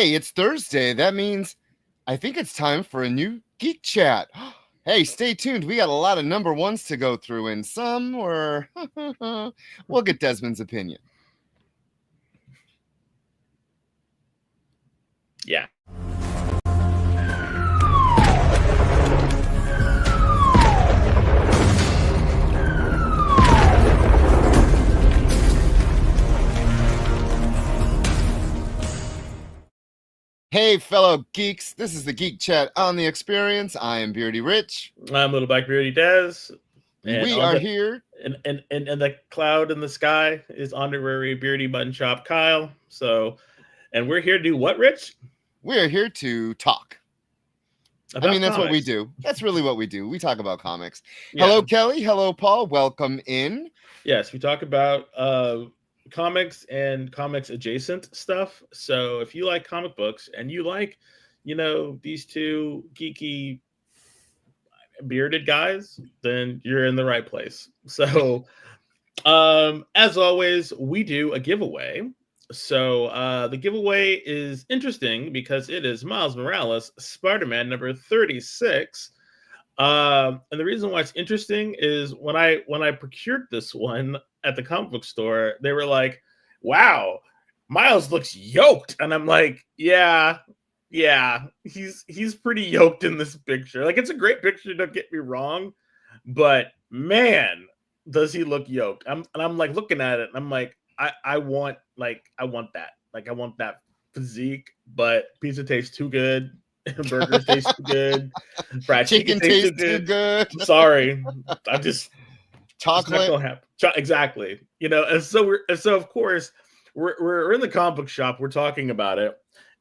Hey, it's Thursday. That means I think it's time for a new Geek Chat. Hey, stay tuned. We got a lot of number ones to go through, and some were. We'll get Desmond's opinion. Yeah. Hey, fellow geeks. This is the Geek Chat on the Experience. I am Beardy Rich. I'm Little Black Beardy Dez. And we are here. And the cloud in the sky is honorary Beardy Button Shop Kyle. And we're here to do what, Rich? We are here to talk. That's comics. What we do. That's really what we do. We talk about comics. Yeah. Hello, Kelly. Hello, Paul. Welcome in. Yes, we talk about comics and comics adjacent stuff. So if you like comic books and you like, these two geeky bearded guys, then you're in the right place. So as always, we do a giveaway. So the giveaway is interesting because it is Miles Morales, Spider-Man number 36. And the reason why it's interesting is when I procured this one at the comic book store, they were like, wow, Miles looks yoked. And I'm like, yeah, he's pretty yoked in this picture. Like, it's a great picture, don't get me wrong, but man, does he look yoked. I'm like looking at it and I'm like, I want that. Like, I want that physique, but pizza tastes too good. Burgers taste too good. Fried chicken tastes too good. I'm sorry. I'm just chocolate. Exactly. And so of course we're in the comic book shop. We're talking about it,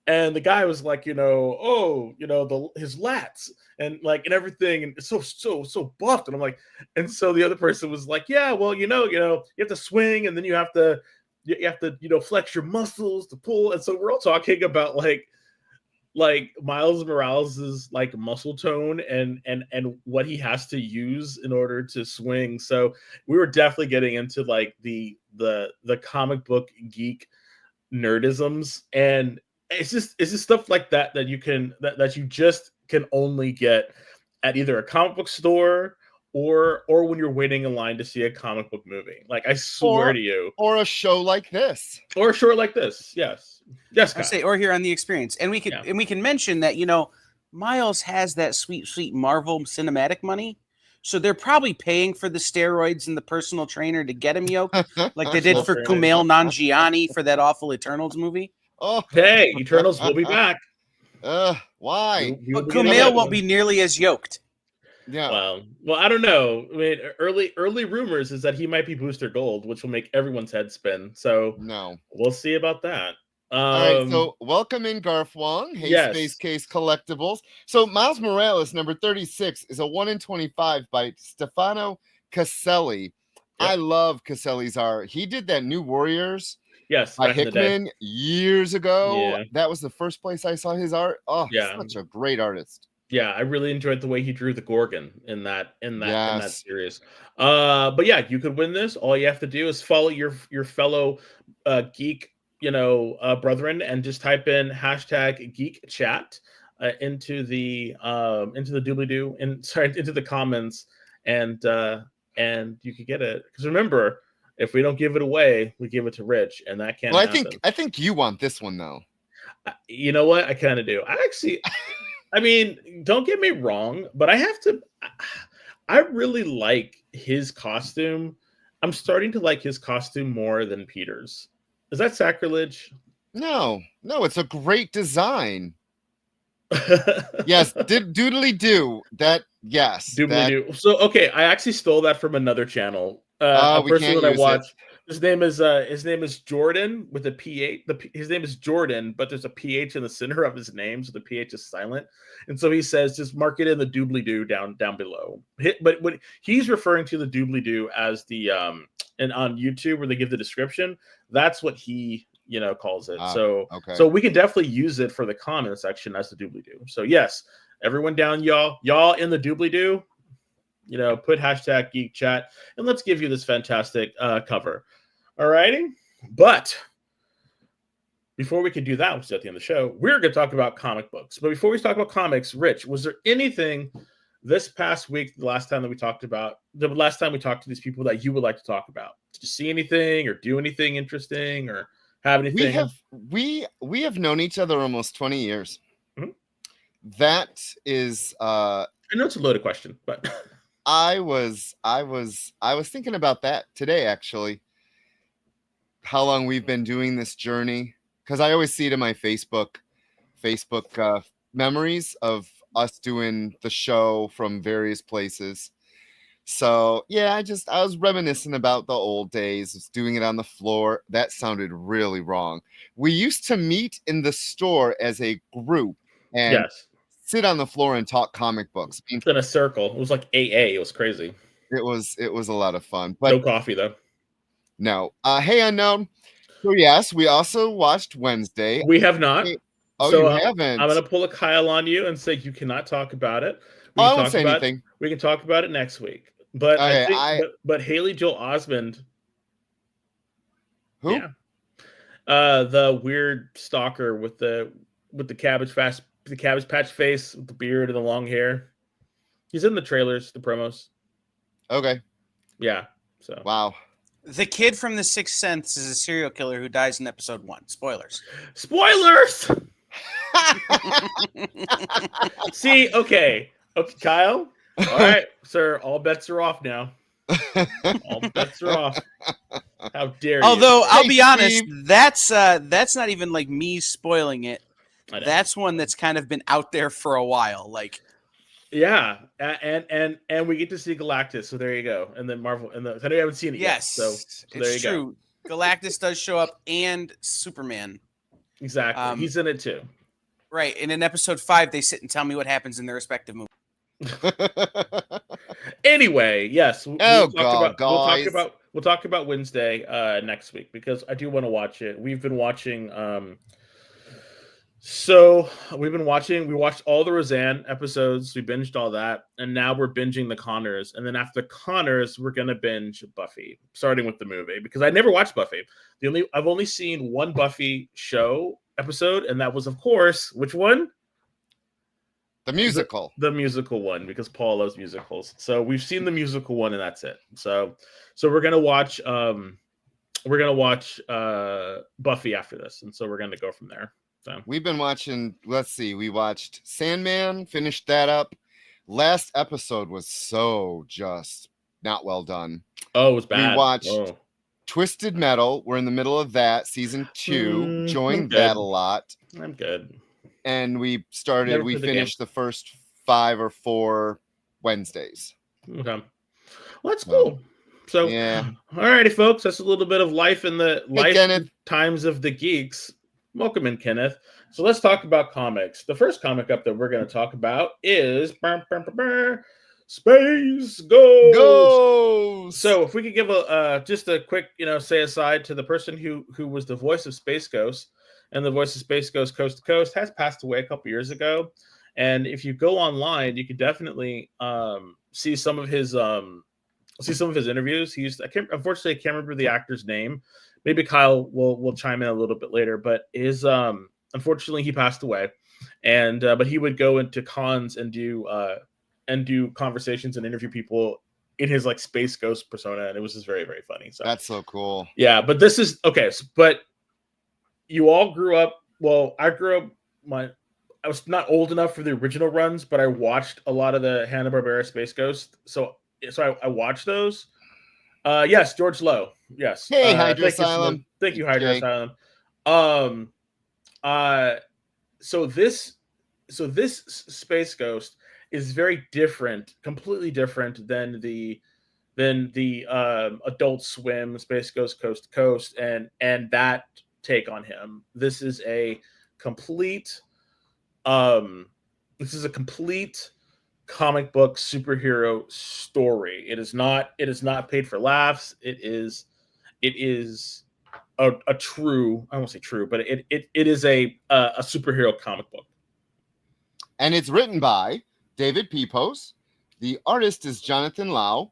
and the guy was like, his lats and everything, and it's so buffed. And I'm like, and so the other person was like, yeah, well, you have to swing, and then you have to flex your muscles to pull. And so we're all talking about like Miles Morales's muscle tone and what he has to use in order to swing. So we were definitely getting into the comic book geek nerdisms, and it's just stuff like that that you just can only get at either a comic book store or when you're waiting in line to see a comic book movie. Like, I swear to you. Or a show like this. Or a show like this, yes. Yes, I say, or here on the Experience. And we can mention that, Miles has that sweet Marvel cinematic money. So they're probably paying for the steroids and the personal trainer to get him yoked, like they did for Kumail Nanjiani for that awful Eternals movie. Oh, hey, Eternals will be back. Why? But Kumail won't be nearly as yoked. Yeah. Well, I don't know. I mean, early rumors is that he might be Booster Gold, which will make everyone's head spin. So no, we'll see about that. All right, so welcome in, Garth Wong. Hey, yes. Space Case Collectibles. So Miles Morales, number 36, is a 1 in 25 by Stefano Caselli. Yep. I love Caselli's art. He did that New Warriors. Yes, by Hickman years ago. Yeah. That was the first place I saw his art. Oh, yeah. Such a great artist. Yeah, I really enjoyed the way he drew the Gorgon in that series. But yeah, you could win this. All you have to do is follow your fellow geek, brethren, and just type in hashtag Geek Chat into the doobly-doo into the comments, and you could get it. Because remember, if we don't give it away, we give it to Rich, and that can't happen. I think you want this one though. You know what? I kind of do. I mean, don't get me wrong, but I really like his costume. I'm starting to like his costume more than Peter's. Is that sacrilege? No, it's a great design. Yes, doodly do that. Yes, doodly do. So okay, I actually stole that from another channel. A person that I watch. His name is Jordan with a PH. His name is Jordan, but there's a PH in the center of his name, so the PH is silent. And so he says, just mark it in the doobly doo down below. But what he's referring to the doobly doo as the and on YouTube where they give the description, that's what he calls it. So we can definitely use it for the comment section as the doobly doo. So yes, everyone down, y'all in the doobly doo. Put hashtag Geek Chat, and let's give you this fantastic cover. All righty, but before we could do that, which is at the end of the show, we're going to talk about comic books. But before we talk about comics, Rich, was there anything this past week, the last time we talked to these people that you would like to talk about? Did you see anything or do anything interesting or have anything? We have known each other almost 20 years. Mm-hmm. That is I know it's a loaded question, but I was thinking about that today, actually. How long we've been doing this journey, because I always see it in my Facebook memories of us doing the show from various places. So yeah, I was reminiscing about the old days, doing it on the floor. That sounded really wrong. We used to meet in the store as a group and sit on the floor and talk comic books in a circle. It was like AA. It was crazy. It was a lot of fun. But no coffee though. No. Hey, Unknown. So yes, we also watched Wednesday. We have not. Oh, so, you haven't? I'm going to pull a Kyle on you and say you cannot talk about it. I won't say anything. We can talk about it next week. But okay, but Haley Joel Osment. Who? Yeah. The weird stalker with the cabbage patch face, with the beard and the long hair. He's in the trailers, the promos. Okay. Yeah. So. Wow. The kid from The Sixth Sense is a serial killer who dies in episode 1. Spoilers. Spoilers. See, okay, Kyle. All right, sir. All bets are off now. All bets are off. How dare you? Although I'll be honest, that's not even like me spoiling it. That's one that's kind of been out there for a while. Like, yeah, and we get to see Galactus. So there you go. And then Marvel. And I know you haven't seen it yet. So there you go. Galactus does show up, and Superman. Exactly. He's in it too. Right. And in episode 5, they sit and tell me what happens in their respective movies. Anyway, yes. We'll talk about Wednesday next week, because I do want to watch it. We've been watching. We watched all the Roseanne episodes. We binged all that, and now we're binging the Connors. And then after Connors, we're gonna binge Buffy, starting with the movie, because I never watched Buffy. I've only seen one Buffy show episode, and that was, of course, which one? The musical. The musical one, because Paul loves musicals. So we've seen the musical one, and that's it. So we're gonna watch Buffy after this, and so we're gonna go from there. So we've been watching. Let's see. We watched Sandman. Finished that up. Last episode was so just not well done. Oh, it was bad. We watched Twisted Metal. We're in the middle of that, season 2. Enjoying that a lot. I'm good. And we finished the first 5 or 4 Wednesdays. Okay. Well, that's cool. So, yeah. All righty, folks. That's a little bit of life in the times of the geeks. Welcome in, Kenneth. So let's talk about comics. The first comic up that we're going to talk about is Space Ghost. So if we could give just a quick, say aside to the person who was the voice of Space Ghost, and the voice of Space Ghost Coast to Coast has passed away a couple years ago. And if you go online, you can definitely see some of his interviews. Unfortunately, I can't remember the actor's name. Maybe Kyle will chime in a little bit later, but unfortunately he passed away, and but he would go into cons and do conversations and interview people in his like Space Ghost persona, and it was just very, very funny. So that's so cool. Yeah, but this is okay. But you all grew up. Well, I grew up. I was not old enough for the original runs, but I watched a lot of the Hanna-Barbera Space Ghost. So I watched those. Yes, George Lowe. Yes. Hey, Hydra Asylum. Thank you, Hydra Asylum. So this Space Ghost is very different, completely different than the Adult Swim Space Ghost Coast to Coast and that take on him. This is a complete comic book superhero story. It is not paid for laughs. It is a true, I won't say true, but it is a superhero comic book. And it's written by David Pepose. The artist is Jonathan Lau.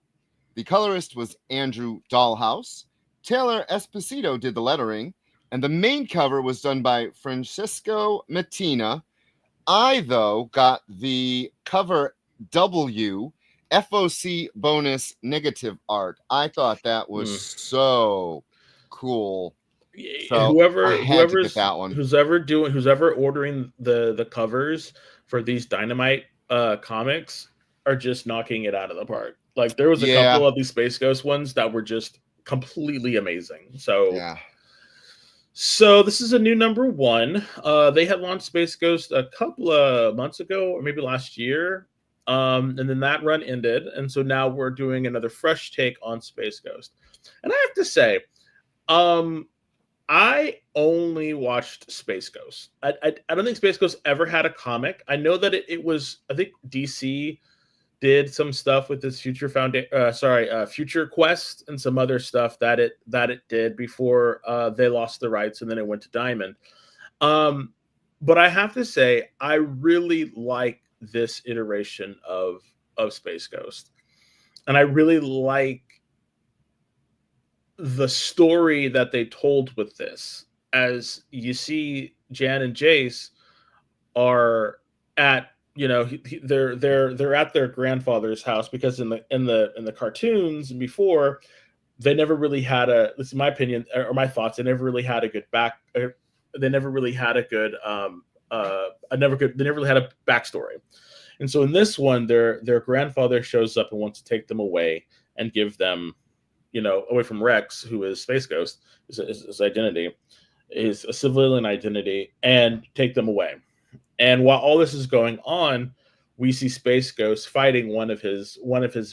The colorist was Andrew Dahlhaus. Taylor Esposito did the lettering. And the main cover was done by Francisco Mattina. I, though, got the cover W FOC bonus negative art. I thought that was so cool. So whoever's ordering the covers for these Dynamite comics are just knocking it out of the park. Like there was a couple of these Space Ghost ones that were just completely amazing. So this is a new number 1. They had launched Space Ghost a couple of months ago, or maybe last year. And then that run ended. And so now we're doing another fresh take on Space Ghost. And I have to say, I only watched Space Ghost. I don't think Space Ghost ever had a comic. I know that it was, I think DC did some stuff with this Future Future Quest and some other stuff that it did before they lost the rights and then it went to Diamond. But I have to say, I really like this iteration of Space Ghost, and I really like the story that they told with this. As you see, Jan and Jace are at, they're at their grandfather's house, because in the cartoons before, they never really had this is my opinion or my thoughts, they never really had a good backstory. And so in this one, their grandfather shows up and wants to take them away and give them, away from Rex, who is Space Ghost, his identity, is a civilian identity, and take them away. And while all this is going on, we see Space Ghost fighting one of his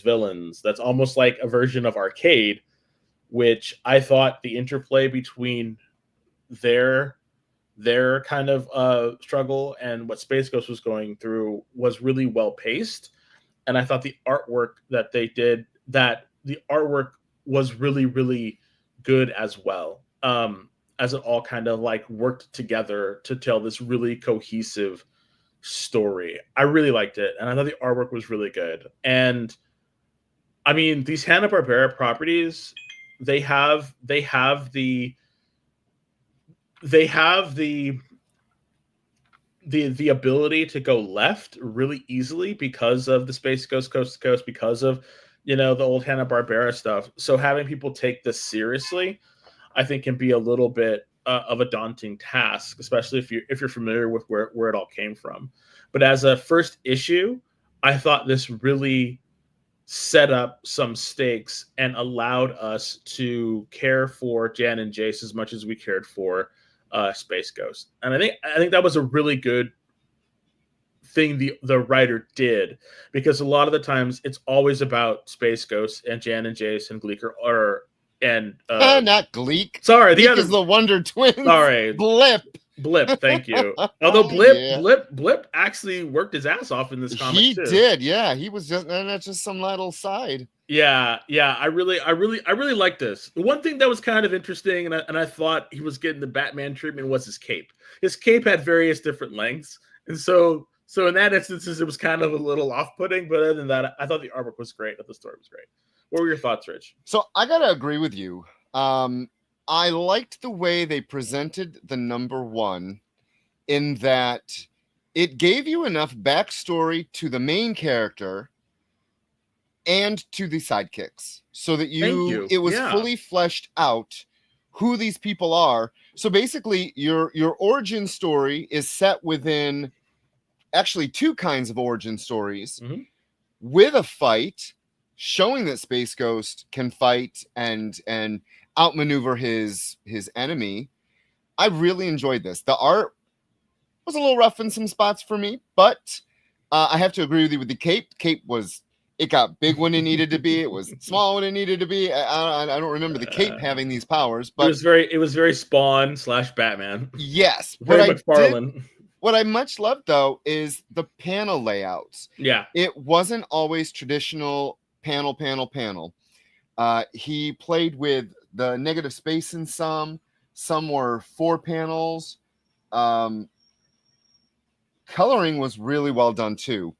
villains. That's almost like a version of Arcade, which I thought the interplay between their kind of struggle and what Space Ghost was going through was really well paced. And I thought the artwork that they did, was really, really good as well. As it all kind of like worked together to tell this really cohesive story. I really liked it, and I thought the artwork was really good. And I mean, these Hanna-Barbera properties, they have the ability to go left really easily because of the Space Ghost Coast to Coast, because of the old Hanna-Barbera stuff. So having people take this seriously, I think, can be a little bit of a daunting task, especially if you're familiar with where it all came from. But as a first issue, I thought this really set up some stakes and allowed us to care for Jan and Jace as much as we cared for Space Ghost. And I think that was a really good thing the writer did, because a lot of the times it's always about Space Ghost and Jan and Jace and Gleek not Gleek. Sorry, Gleek is the Wonder Twins. Sorry, Blip. Thank you. Although Blip actually worked his ass off in this comic. He did, yeah. He was just some little side. Yeah. I really like this. The one thing that was kind of interesting, and I thought he was getting the Batman treatment, was his cape. His cape had various different lengths, and so in that instance, it was kind of a little off-putting. But other than that, I thought the artwork was great. I thought the story was great. What were your thoughts, Rich? So I gotta agree with you. I liked the way they presented the number 1, in that it gave you enough backstory to the main character and to the sidekicks, so that it was fully fleshed out who these people are. So basically, your origin story is set within actually 2 kinds of origin stories, with a fight showing that Space Ghost can fight and outmaneuver his enemy. I really enjoyed this. The art was a little rough in some spots for me, but I have to agree with you with the cape. It got big when it needed to be. It was small when it needed to be. I don't remember the cape having these powers, but it was very Spawn / Batman. Yes, very McFarlane. What I much loved, though, is the panel layouts. Yeah, it wasn't always traditional panel. He played with the negative space in some were 4 panels. Coloring was really well done too.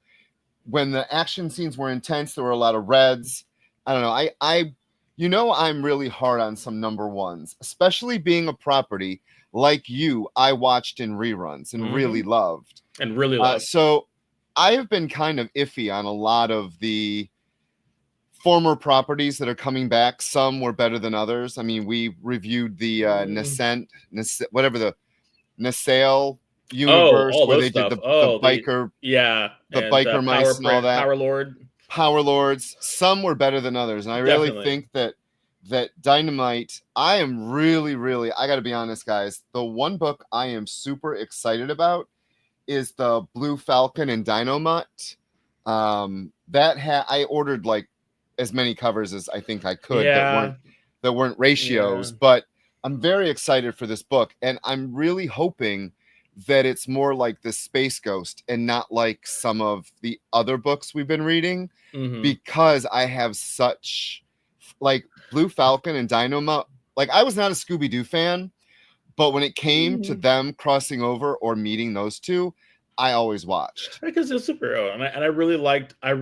When the action scenes were intense, there were a lot of reds. I don't know. I'm really hard on some number ones, especially being a property like you. I watched in reruns and really loved. So I have been kind of iffy on a lot of the former properties that are coming back. Some were better than others. I mean, we reviewed the whatever the Nasale universe where they did the biker, the biker mice and all that. Power Lords. Some were better than others, and I really think that Dynamite. I am really. I got to be honest, guys. The one book I am super excited about is the Blue Falcon and Dynamite. I ordered like as many covers as I think I could that weren't ratios, but I'm very excited for this book, and I'm really hoping that it's more like the Space Ghost and not like some of the other books we've been reading, because I have such like Blue Falcon and Dynamite. Like, I was not a Scooby-Doo fan, but when it came to them crossing over or meeting those two, I always watched because it's a superhero, and I really liked. I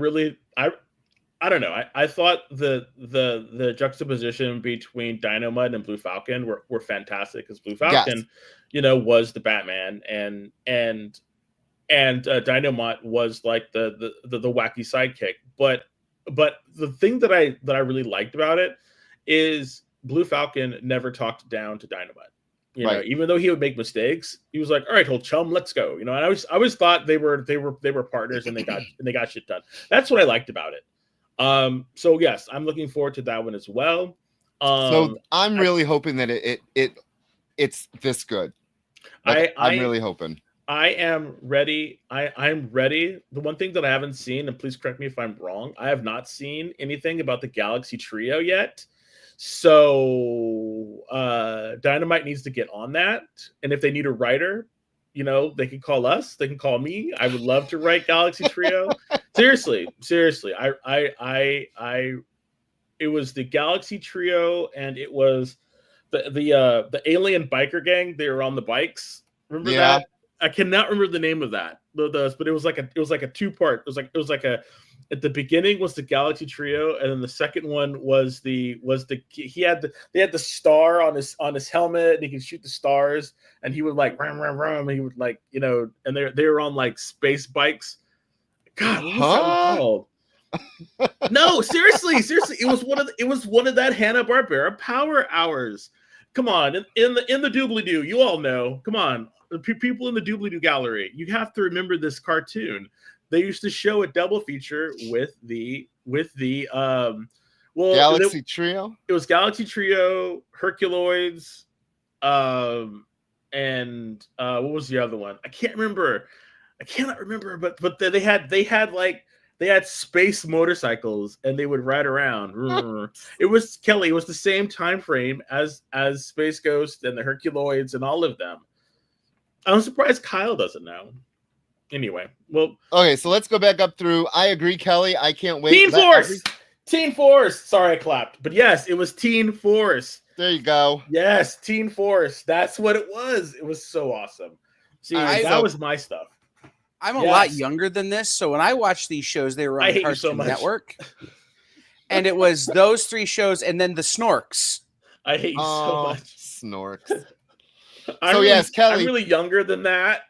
don't know. I thought the juxtaposition between Dynamite and Blue Falcon were fantastic, because Blue Falcon, was the Batman, and Dynamite was like the wacky sidekick. But the thing that I really liked about it is Blue Falcon never talked down to Dynamite. Even though he would make mistakes, he was like, "All right, old chum, let's go." And I always thought they were partners, and they got shit done. That's what I liked about it. So yes, I'm looking forward to that one as well. So I'm really hoping that it's this good. I'm really hoping. I am ready. I'm ready. The one thing that I haven't seen, and please correct me if I'm wrong, I have not seen anything about the Galaxy Trio yet. So Dynamite needs to get on that. And if they need a writer, they can call us. They can call me. I would love to write Galaxy Trio. Seriously. It was the Galaxy Trio, and it was the alien biker gang. They were on the bikes. Remember that? I cannot remember the name of that. But it was like a 2-part. It was like at the beginning was the Galaxy Trio, and then the second one was they had the star on his helmet, and he could shoot the stars, and he would like ram, and he would like, and they were on like space bikes. God, what was that called? No, seriously, it was one of that Hanna-Barbera Power Hours. Come on, in the doobly-doo, you all know. Come on, people in the doobly-doo gallery, you have to remember this cartoon. They used to show a double feature with the Galaxy Trio. It was Galaxy Trio, Herculoids, and what was the other one? I cannot remember. But they had space motorcycles, and they would ride around. It was Kelly. It was the same time frame as Space Ghost and the Herculoids and all of them. I'm surprised Kyle doesn't know. Anyway, well, okay, so let's go back up through. I agree, Kelly. I can't wait. Teen Force. Sorry, I clapped, but yes, it was Teen Force. There you go. Yes, Teen Force. That's what it was. It was so awesome. See, that was my stuff. I'm a lot younger than this, so when I watched these shows, they were on Cartoon Network, and it was those 3 shows, and then the Snorks. I hate you so much. Snorks. Kelly. I'm really younger than that.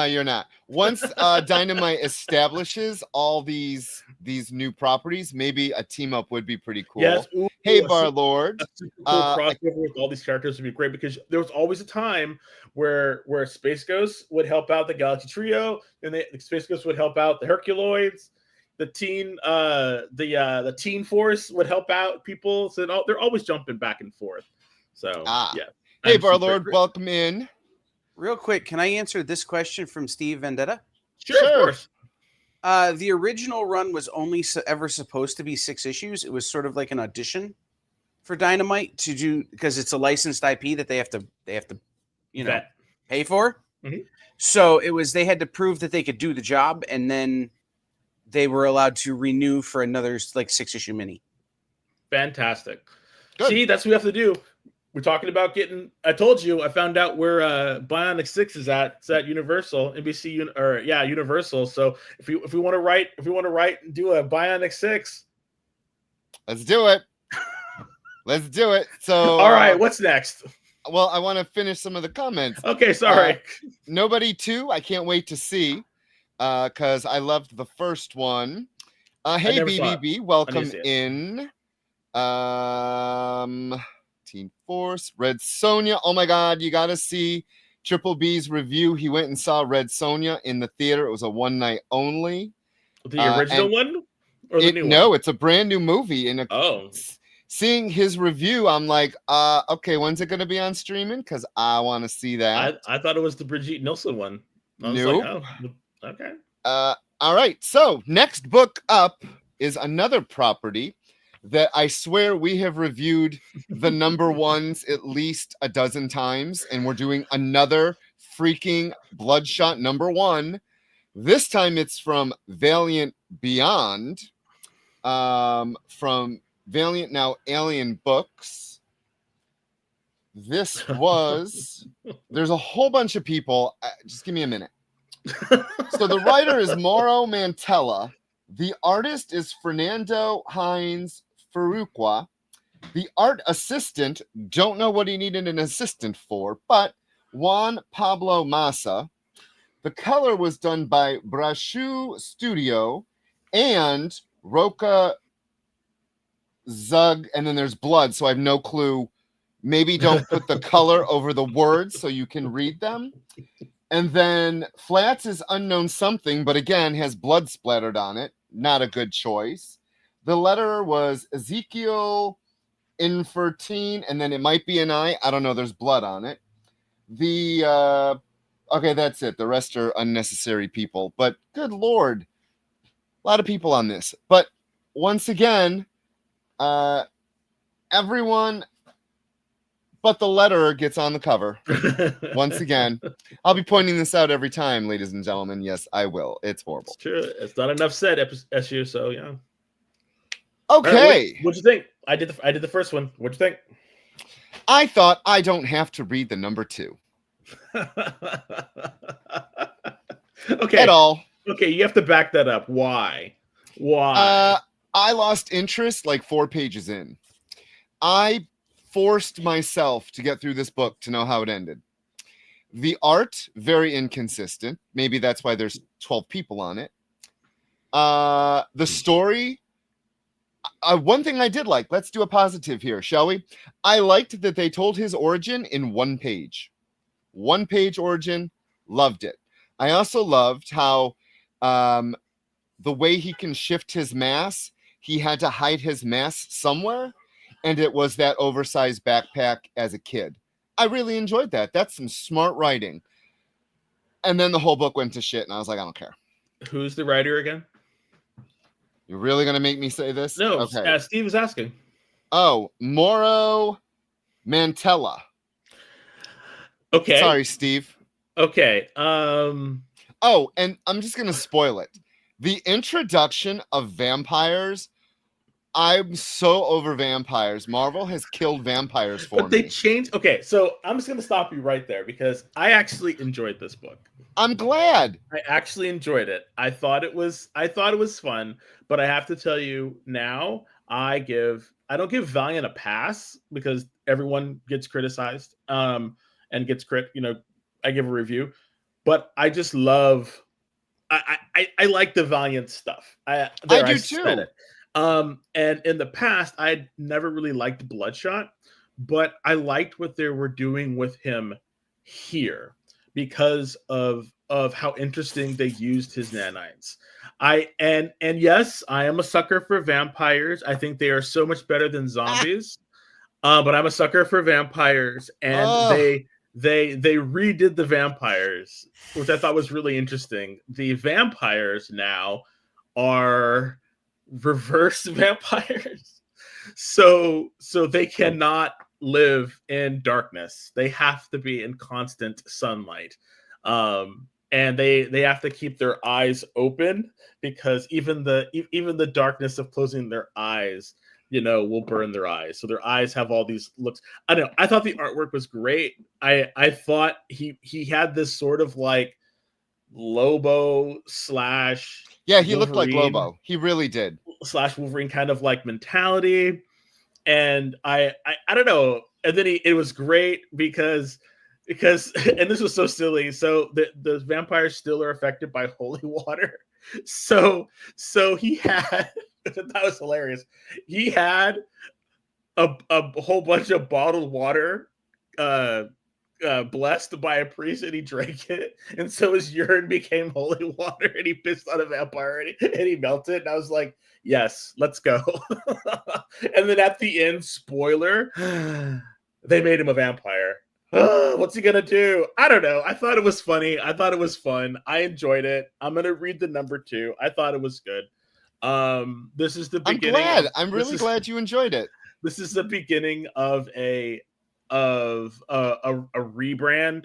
You're not. Once Dynamite establishes all these new properties, maybe a team up would be pretty cool. Yes. Hey, Bar Lord. A super cool crossover with all these characters would be great, because there was always a time where Space Ghost would help out the Galaxy Trio, and the Space Ghost would help out the Herculoids. The Teen Force would help out people. So they're always jumping back and forth. So yeah. Hey, Bar Lord, welcome in. Real quick, can I answer this question from Steve Vendetta? Sure. Of course. The original run was only ever supposed to be 6 issues. It was sort of like an audition for Dynamite to do, because it's a licensed IP that they have to pay for. Mm-hmm. So they had to prove that they could do the job, and then they were allowed to renew for another like 6-issue mini. Fantastic. Good. See, that's what we have to do. We're talking about getting. I told you. I found out where Bionic 6 is at. It's at Universal, Universal. So if we want to write and do a Bionic 6, let's do it. Let's do it. So, all right, what's next? Well, I want to finish some of the comments. Okay, sorry. Nobody 2. I can't wait to see, because I loved the first one. Hey, BBB, welcome in. Teen Force, Red Sonja. Oh my God, you got to see Triple B's review. He went and saw Red Sonja in the theater. It was a one night only. The original one or the new one? No, it's a brand new movie. And seeing his review, I'm like, okay, when's it going to be on streaming? Because I want to see that. I thought it was the Brigitte Nielsen one. Nope. Like, oh, okay. All right. So next book up is another property that I swear we have reviewed the number ones at least a dozen times, and we're doing another freaking Bloodshot number 1. This time it's from Valiant Beyond, from Valiant Now Alien Books. This was, there's a whole bunch of people. Just give me a minute. So the writer is Mauro Mantella. The artist is Fernando Hines Furuqua. The art assistant, don't know what he needed an assistant for, but Juan Pablo Massa. The color was done by Brashu Studio and Roca Zug, and then there's blood, so I have no clue. Maybe don't put the color over the words so you can read them. And then Flats is unknown something, but again has blood splattered on it. Not a good choice. The letterer was Ezekiel Infertine, and then it might be an I. I don't know. There's blood on it. Okay, that's it. The rest are unnecessary people. But good Lord, a lot of people on this. But once again, everyone but the letterer gets on the cover. Once again, I'll be pointing this out every time, ladies and gentlemen. Yes, I will. It's horrible. It's true. It's not enough said, SU. So yeah. Okay. What'd you think? I did the first one. What'd you think? I thought I don't have to read the number 2. Okay. At all. Okay, you have to back that up. Why? I lost interest like 4 pages in. I forced myself to get through this book to know how it ended. The art, very inconsistent. Maybe that's why there's 12 people on it. The story, one thing I did like, let's do a positive here, shall we? I liked that they told his origin in 1 page. 1 page origin, loved it. I also loved how the way he can shift his mass, he had to hide his mass somewhere, and it was that oversized backpack as a kid. I really enjoyed that. That's some smart writing. And then the whole book went to shit, and I was like, I don't care. Who's the writer again? You're really going to make me say this? No, okay. Steve was asking. Oh, Mauro Mantella. Okay. Sorry, Steve. Okay. Oh, and I'm just going to spoil it. The introduction of vampires, I'm so over vampires. Marvel has killed vampires for me. But they changed. Okay, so I'm just going to stop you right there because I actually enjoyed this book. I'm glad. I actually enjoyed it. I thought it was fun, but I have to tell you now, I don't give Valiant a pass because everyone gets criticized and gets I give a review, but I just love I like the Valiant stuff. I do too. And in the past, I'd never really liked Bloodshot, but I liked what they were doing with him here because of how interesting they used his nanites. And yes, I am a sucker for vampires. I think they are so much better than zombies. But I'm a sucker for vampires, and they redid the vampires, which I thought was really interesting. The vampires now are reverse vampires, so they cannot live in darkness. They have to be in constant sunlight, and they have to keep their eyes open because even the darkness of closing their eyes will burn their eyes. So their eyes have all these looks. I don't know. I thought the artwork was great. I thought he had this sort of like Lobo / yeah, he looked like Lobo. He really did. / Wolverine kind of like mentality. And I don't know. And then it was great because and this was so silly. So the vampires still are affected by holy water. So he had that was hilarious. He had a whole bunch of bottled water blessed by a priest, and he drank it, and so his urine became holy water, and he pissed on a vampire, and he melted. And I was like, yes, let's go. And then at the end, spoiler, they made him a vampire. What's he gonna do? I don't know. I thought it was funny. I thought it was fun. I enjoyed it. I'm gonna read the number 2. I thought it was good. This is the beginning. I'm really glad you enjoyed it. This is the beginning of a rebrand,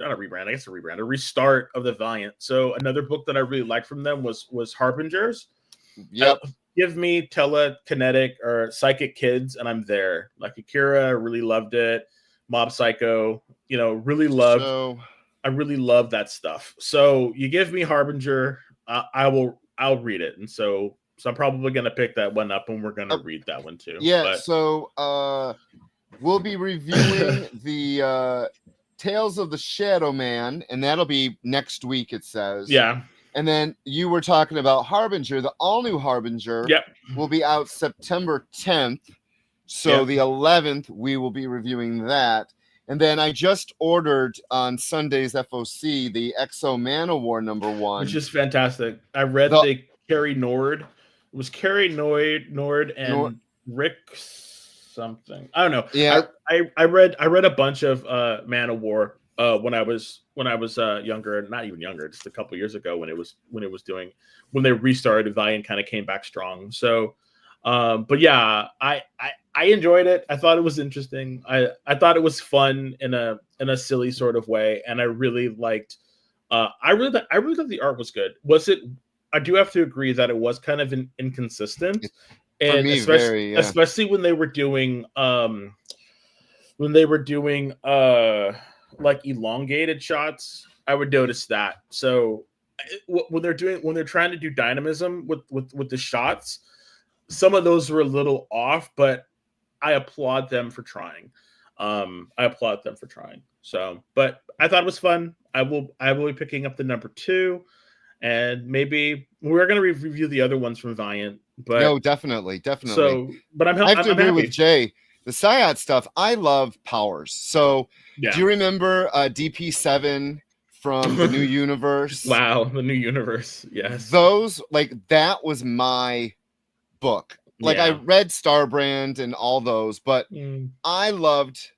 not a rebrand, I guess a rebrand, a restart of the Valiant. So another book that I really liked from them was Harbingers. Yep. Give me telekinetic or psychic kids, and I'm there. Like Akira, really loved it. Mob Psycho, really loved. I really love that stuff. So you give me Harbinger, I'll read it. And so I'm probably gonna pick that one up, and we're gonna read that one too. Yeah. So we'll be reviewing the Tales of the Shadow Man, and that'll be next week, it says. Yeah. And then you were talking about Harbinger, the all-new Harbinger. Yep. Will be out September 10th. So the 11th, we will be reviewing that. And then I just ordered on Sunday's FOC the Exo Man-O-War #1. Which is fantastic. I read the Carrie Nord. It was Carrie Nord and Rick something. I don't know. Yeah. I read a bunch of Man-O-War when I was younger, not even younger, just a couple years ago when they restarted, Valiant kind of came back strong. So but yeah, I enjoyed it. I thought it was interesting. I thought it was fun in a silly sort of way, and I really liked. I really thought the art was good. Was it? I do have to agree that it was kind of inconsistent, and especially when they were doing like elongated shots. I would notice that. So when they're trying to do dynamism with the shots, some of those were a little off, but I applaud them for trying. So, but I thought it was fun. I will be picking up the number 2, and maybe we're going to review the other ones from Valiant. But no, definitely. So, but I have to agree with Jay. The Psyot stuff, I love powers. So, do you remember DP7 from the New Universe? Wow, the New Universe. Yes. Those, that was my book. I read Starbrand and all those, but I loved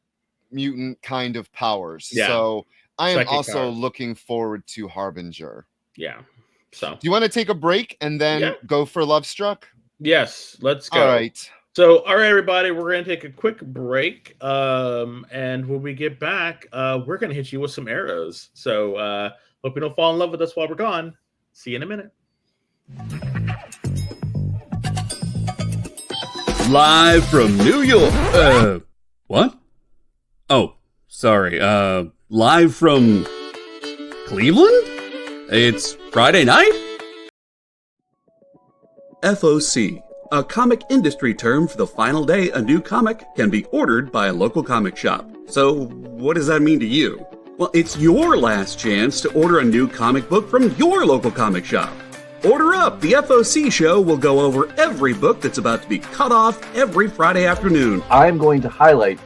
mutant kind of powers. Yeah. So I am also looking forward to Harbinger. Yeah. So do you want to take a break and then go for Love Struck? Yes, let's go. All right. So, all right, everybody, we're going to take a quick break. And when we get back, we're going to hit you with some arrows. So hope you don't fall in love with us while we're gone. See you in a minute. Live from New York. What? Oh, sorry. Live from Cleveland? It's Friday night? FOC, a comic industry term for the final day a new comic can be ordered by a local comic shop. So, what does that mean to you? Well, it's your last chance to order a new comic book from your local comic shop. Order up! The FOC show will go over every book that's about to be cut off every Friday afternoon. I'm going to highlight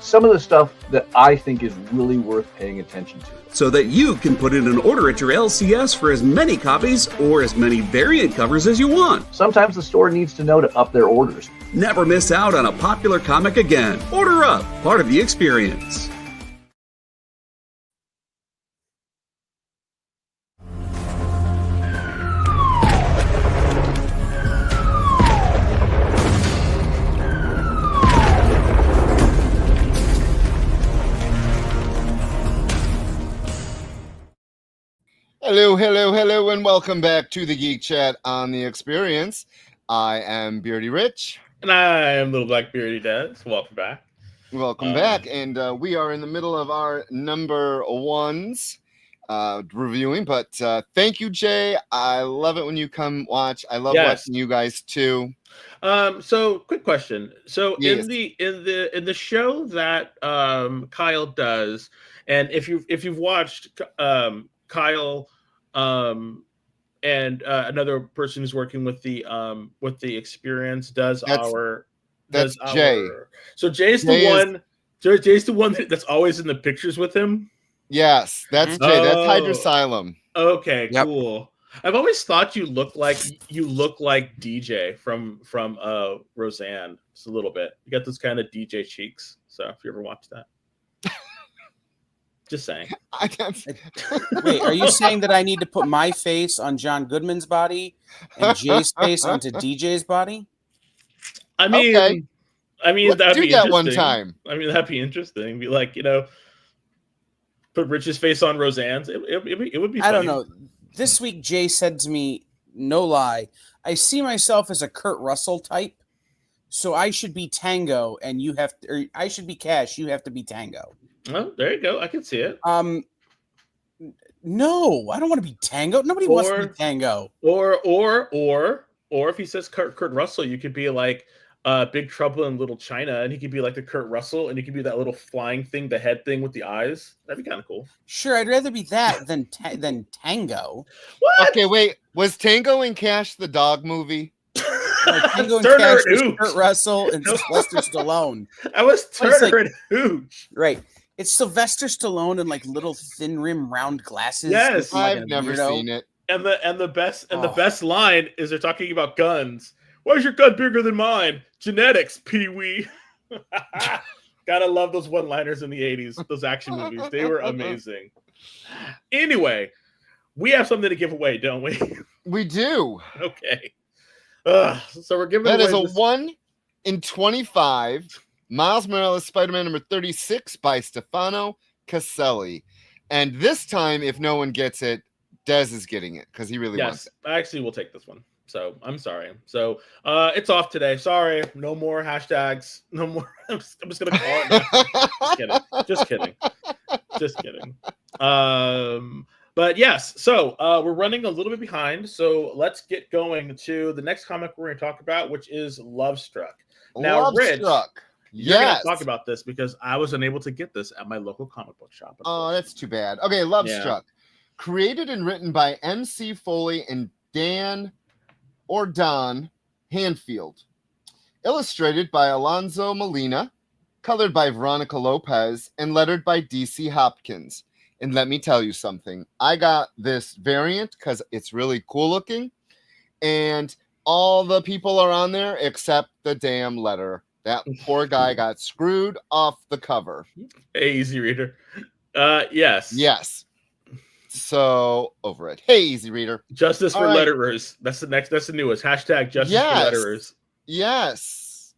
some of the stuff that I think is really worth paying attention to, so that you can put in an order at your LCS for as many copies or as many variant covers as you want. Sometimes the store needs to know to up their orders. Never miss out on a popular comic again. Order up, part of the experience. Hello, and welcome back to the Geek Chat on the Experience. I am Beardy Rich. And I am Little Black Beardy Dad. Welcome back. Welcome back. And we are in the middle of our number 1s. reviewing. But thank you, Jay. I love it when you come watch. I love watching you guys too. So quick question. So yes. in the show that Kyle does, and if you've watched Kyle and another person who's working with the experience does Jay. So Jay's the one that's always in the pictures with him. Yes, that's Jay. That's Hydrosylum. Okay, cool. I've always thought you look like DJ from Roseanne, just a little bit. You got those kind of DJ cheeks. So if you ever watch that, just saying. Wait, are you saying that I need to put my face on John Goodman's body and Jay's face onto DJ's body? I mean, let's that'd do be that one time. I mean, that'd be interesting. Be like, put Rich's face on Roseanne's. It would be funny. I don't know. This week, Jay said to me, no lie, I see myself as a Kurt Russell type, so I should be Tango, and you have to, or I should be Cash, you have to be Tango. Oh, there you go. I can see it. No, I don't want to be Tango. Nobody wants to be Tango. Or if he says Kurt Russell, you could be like Big Trouble in Little China, and he could be like the Kurt Russell, and you could be that little flying thing, the head thing with the eyes. That'd be kind of cool. Sure, I'd rather be that than Tango. What? Okay, wait. Was Tango and Cash the dog movie? Tango and Cash was Kurt Russell and Sylvester Stallone. I was Turner and Hooch. Right. It's Sylvester Stallone and like little thin rim round glasses. Yes, I've never seen it. And the best line is they're talking about guns. Why is your gun bigger than mine? Genetics, Pee-wee. Gotta love those one-liners in the 80s, those action movies. They were amazing. Anyway, we have something to give away, don't we? We do. Okay. So we're giving that away is a 1 in 25 Miles Morales Spider-Man number 36 by Stefano Caselli. And this time, if no one gets it, Dez is getting it because he really wants it. I actually will take this one. So I'm sorry. So it's off today. Sorry. No more hashtags. No more. I'm just gonna call it now. Just kidding. But yes, so we're running a little bit behind. So let's get going to the next comic we're going to talk about, which is Love Struck. Now, Rich, you're going to talk about this because I was unable to get this at my local comic book shop. Oh, that's too bad. Okay, Love Struck. Created and written by MC Foley and Dan Hanfield. Illustrated by Alonso Molina. Colored by Veronica Lopez. And lettered by DC Hopkins. And let me tell you something. I got this variant because it's really cool looking. And all the people are on there except the damn letter. That poor guy got screwed off the cover. Hey, Easy Reader. Yes. Yes. So over it. Hey, Easy Reader. Justice for letterers. That's the newest. Hashtag Justice for letterers. Yes.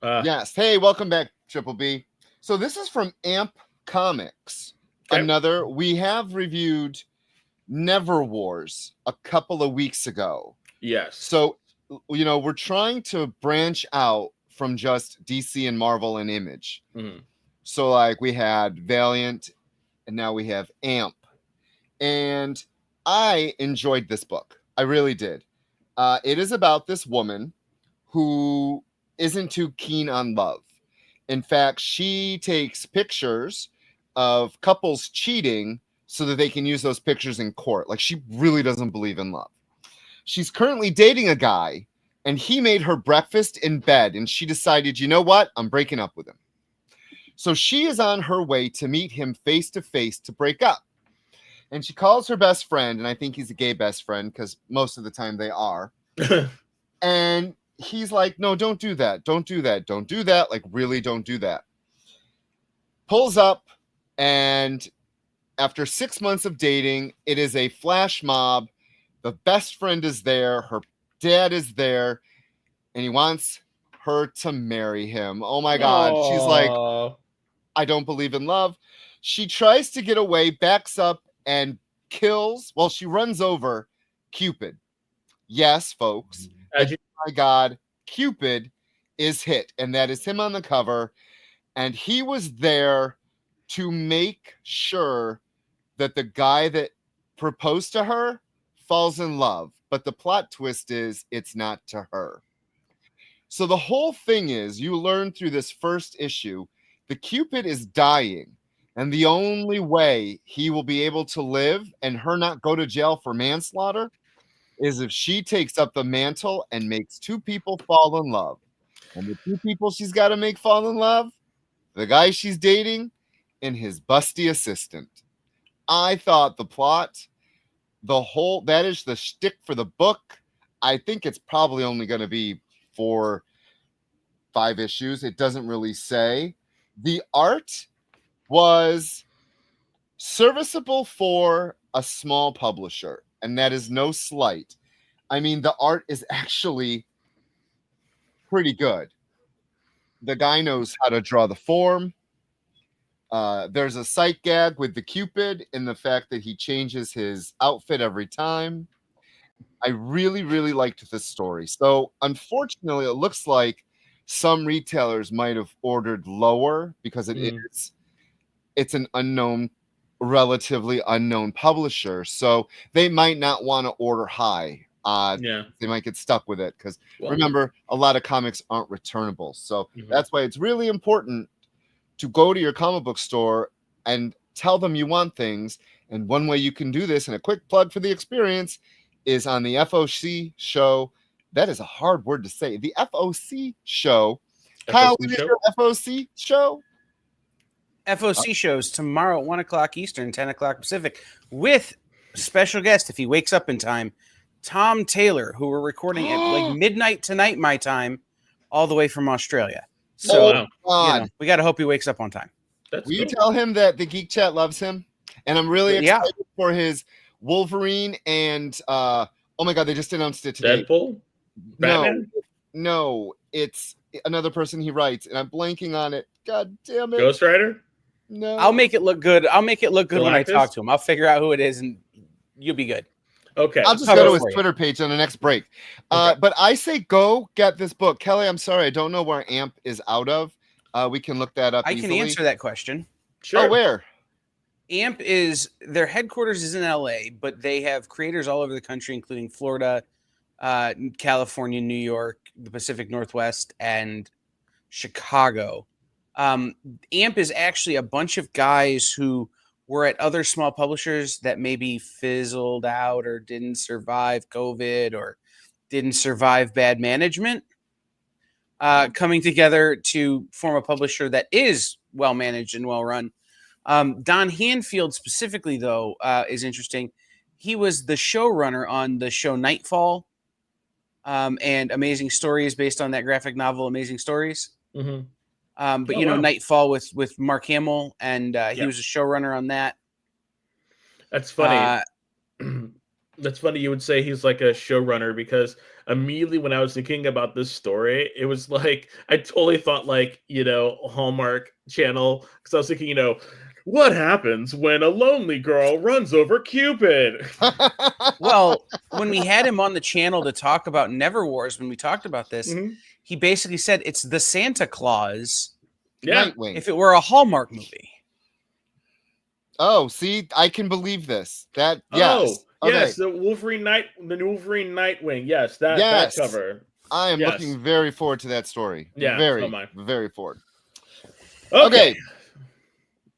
Yes. Hey, welcome back, Triple B. So this is from Amp Comics. Okay. We have reviewed Never Wars a couple of weeks ago. Yes. So, we're trying to branch out from just DC and Marvel and Image. Mm-hmm. So, like, we had Valiant, and now we have Amp. And I enjoyed this book. I really did. It is about this woman who isn't too keen on love. In fact, she takes pictures of couples cheating so that they can use those pictures in court. Like, she really doesn't believe in love. She's currently dating a guy, and he made her breakfast in bed, and she decided, you know what? I'm breaking up with him. So she is on her way to meet him face to face to break up. And she calls her best friend, and I think he's a gay best friend because most of the time they are. And he's like, no, don't do that. Don't do that. Don't do that. Like, really don't do that. Pulls up. And after 6 months of dating, it is a flash mob. The best friend is there. Her dad is there. And he wants her to marry him. Oh, my God. Aww. She's like, I don't believe in love. She tries to get away, backs up, and kills. Well, she runs over Cupid. Yes, folks. Oh, my God. Cupid is hit. And that is him on the cover. And he was there to make sure that the guy that proposed to her falls in love, but the plot twist is it's not to her. So the whole thing is, you learn through this first issue, the Cupid is dying, and the only way he will be able to live and her not go to jail for manslaughter is if she takes up the mantle and makes two people fall in love. And the two people she's got to make fall in love, the guy she's dating and his busty assistant. I thought the plot, that is the shtick for the book. I think it's probably only going to be 4-5 issues. It doesn't really say. The art was serviceable for a small publisher, and that is no slight. I mean, the art is actually pretty good. The guy knows how to draw the form. There's a sight gag with the Cupid in the fact that he changes his outfit every time. I really, really liked this story. So, unfortunately, it looks like some retailers might have ordered lower because it's an relatively unknown publisher. So they might not want to order high. They might get stuck with it because remember, a lot of comics aren't returnable. So that's why it's really important to go to your comic book store and tell them you want things. And one way you can do this, and a quick plug for the experience, is on the FOC show. That is a hard word to say. The FOC show. Kyle, what is your FOC show? FOC shows tomorrow at 1 o'clock Eastern, 10 o'clock Pacific, with special guest, if he wakes up in time, Tom Taylor, who we're recording at like midnight tonight, my time, all the way from Australia. So we got to hope he wakes up on time. Will you tell him that the Geek Chat loves him? And I'm really excited for his Wolverine and oh my God, they just announced it today. Deadpool? Batman? No, it's another person he writes, and I'm blanking on it. God damn it. Ghost Rider? No. I'll make it look good. I'll make it look good when I talk to him. I'll figure out who it is, and you'll be good. Okay. I'll just go to his Twitter page on the next break. But I say go get this book. Kelly, I'm sorry. I don't know where AMP is out of. We can look that up easily. Can answer that question. Sure. Oh, where? AMP their headquarters is in LA, but they have creators all over the country, including Florida, California, New York, the Pacific Northwest, and Chicago. AMP is actually a bunch of guys who were at other small publishers that maybe fizzled out or didn't survive COVID or didn't survive bad management, coming together to form a publisher that is well managed and well run. Don Hanfield specifically, though, is interesting. He was the showrunner on the show Nightfall, and Amazing Stories, based on that graphic novel Amazing Stories. Mm-hmm. But Nightfall with Mark Hamill, and he was a showrunner on that. That's funny. That's funny you would say he's like a showrunner, because immediately when I was thinking about this story, it was like I totally thought like, Hallmark Channel, because I was thinking, what happens when a lonely girl runs over Cupid? Well, when we had him on the channel to talk about Never Wars, when we talked about this, he basically said it's the Santa Claus. Nightwing. If it were a Hallmark movie. Oh, see, I can believe this. Yes. Yes, the Wolverine Nightwing. Yes, that cover. I am looking very forward to that story. Yeah, very forward. Okay.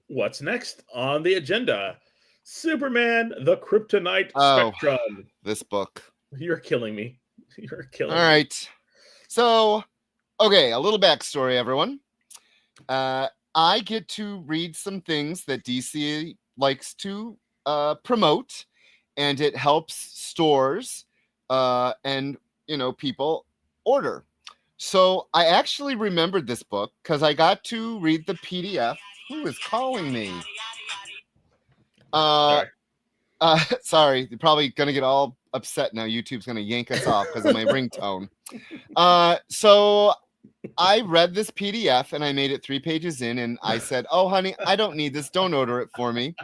What's next on the agenda? Superman, the Kryptonite Spectrum. This book. You're killing me. All right. So, a little backstory, everyone. I get to read some things that DC likes to promote, and it helps stores and people order. So I actually remembered this book because I got to read the PDF. Who is calling me? Sorry, you're probably gonna get all upset now. YouTube's gonna yank us off because of my ringtone. So I read this PDF and I made it 3 pages in, and I said, "Oh, honey, I don't need this. Don't order it for me."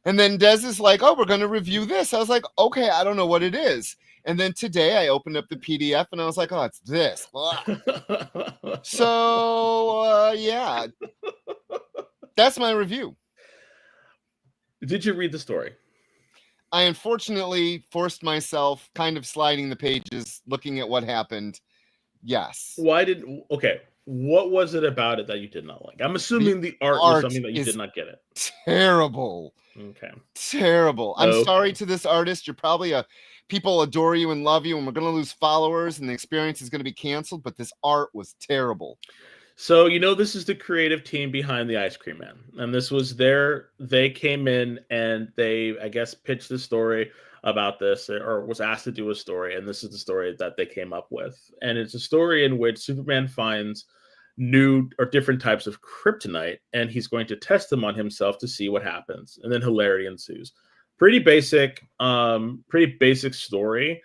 And then Des is like, "Oh, we're gonna review this." I was like, "Okay, I don't know what it is." And then today I opened up the PDF and I was like, "Oh, it's this." So that's my review. Did you read the story? I unfortunately forced myself kind of sliding the pages, looking at what happened. Yes. Okay. What was it about it that you did not like? I'm assuming the art was something that you did not get it. Terrible. Okay. Terrible. I'm sorry to this artist. You're probably people adore you and love you, and we're going to lose followers, and the experience is going to be canceled, but this art was terrible. So, this is the creative team behind the Ice Cream Man. And this was they came in and they, I guess, pitched the story about this, or was asked to do a story. And this is the story that they came up with. And it's a story in which Superman finds new or different types of kryptonite, and he's going to test them on himself to see what happens. And then hilarity ensues. Pretty basic story.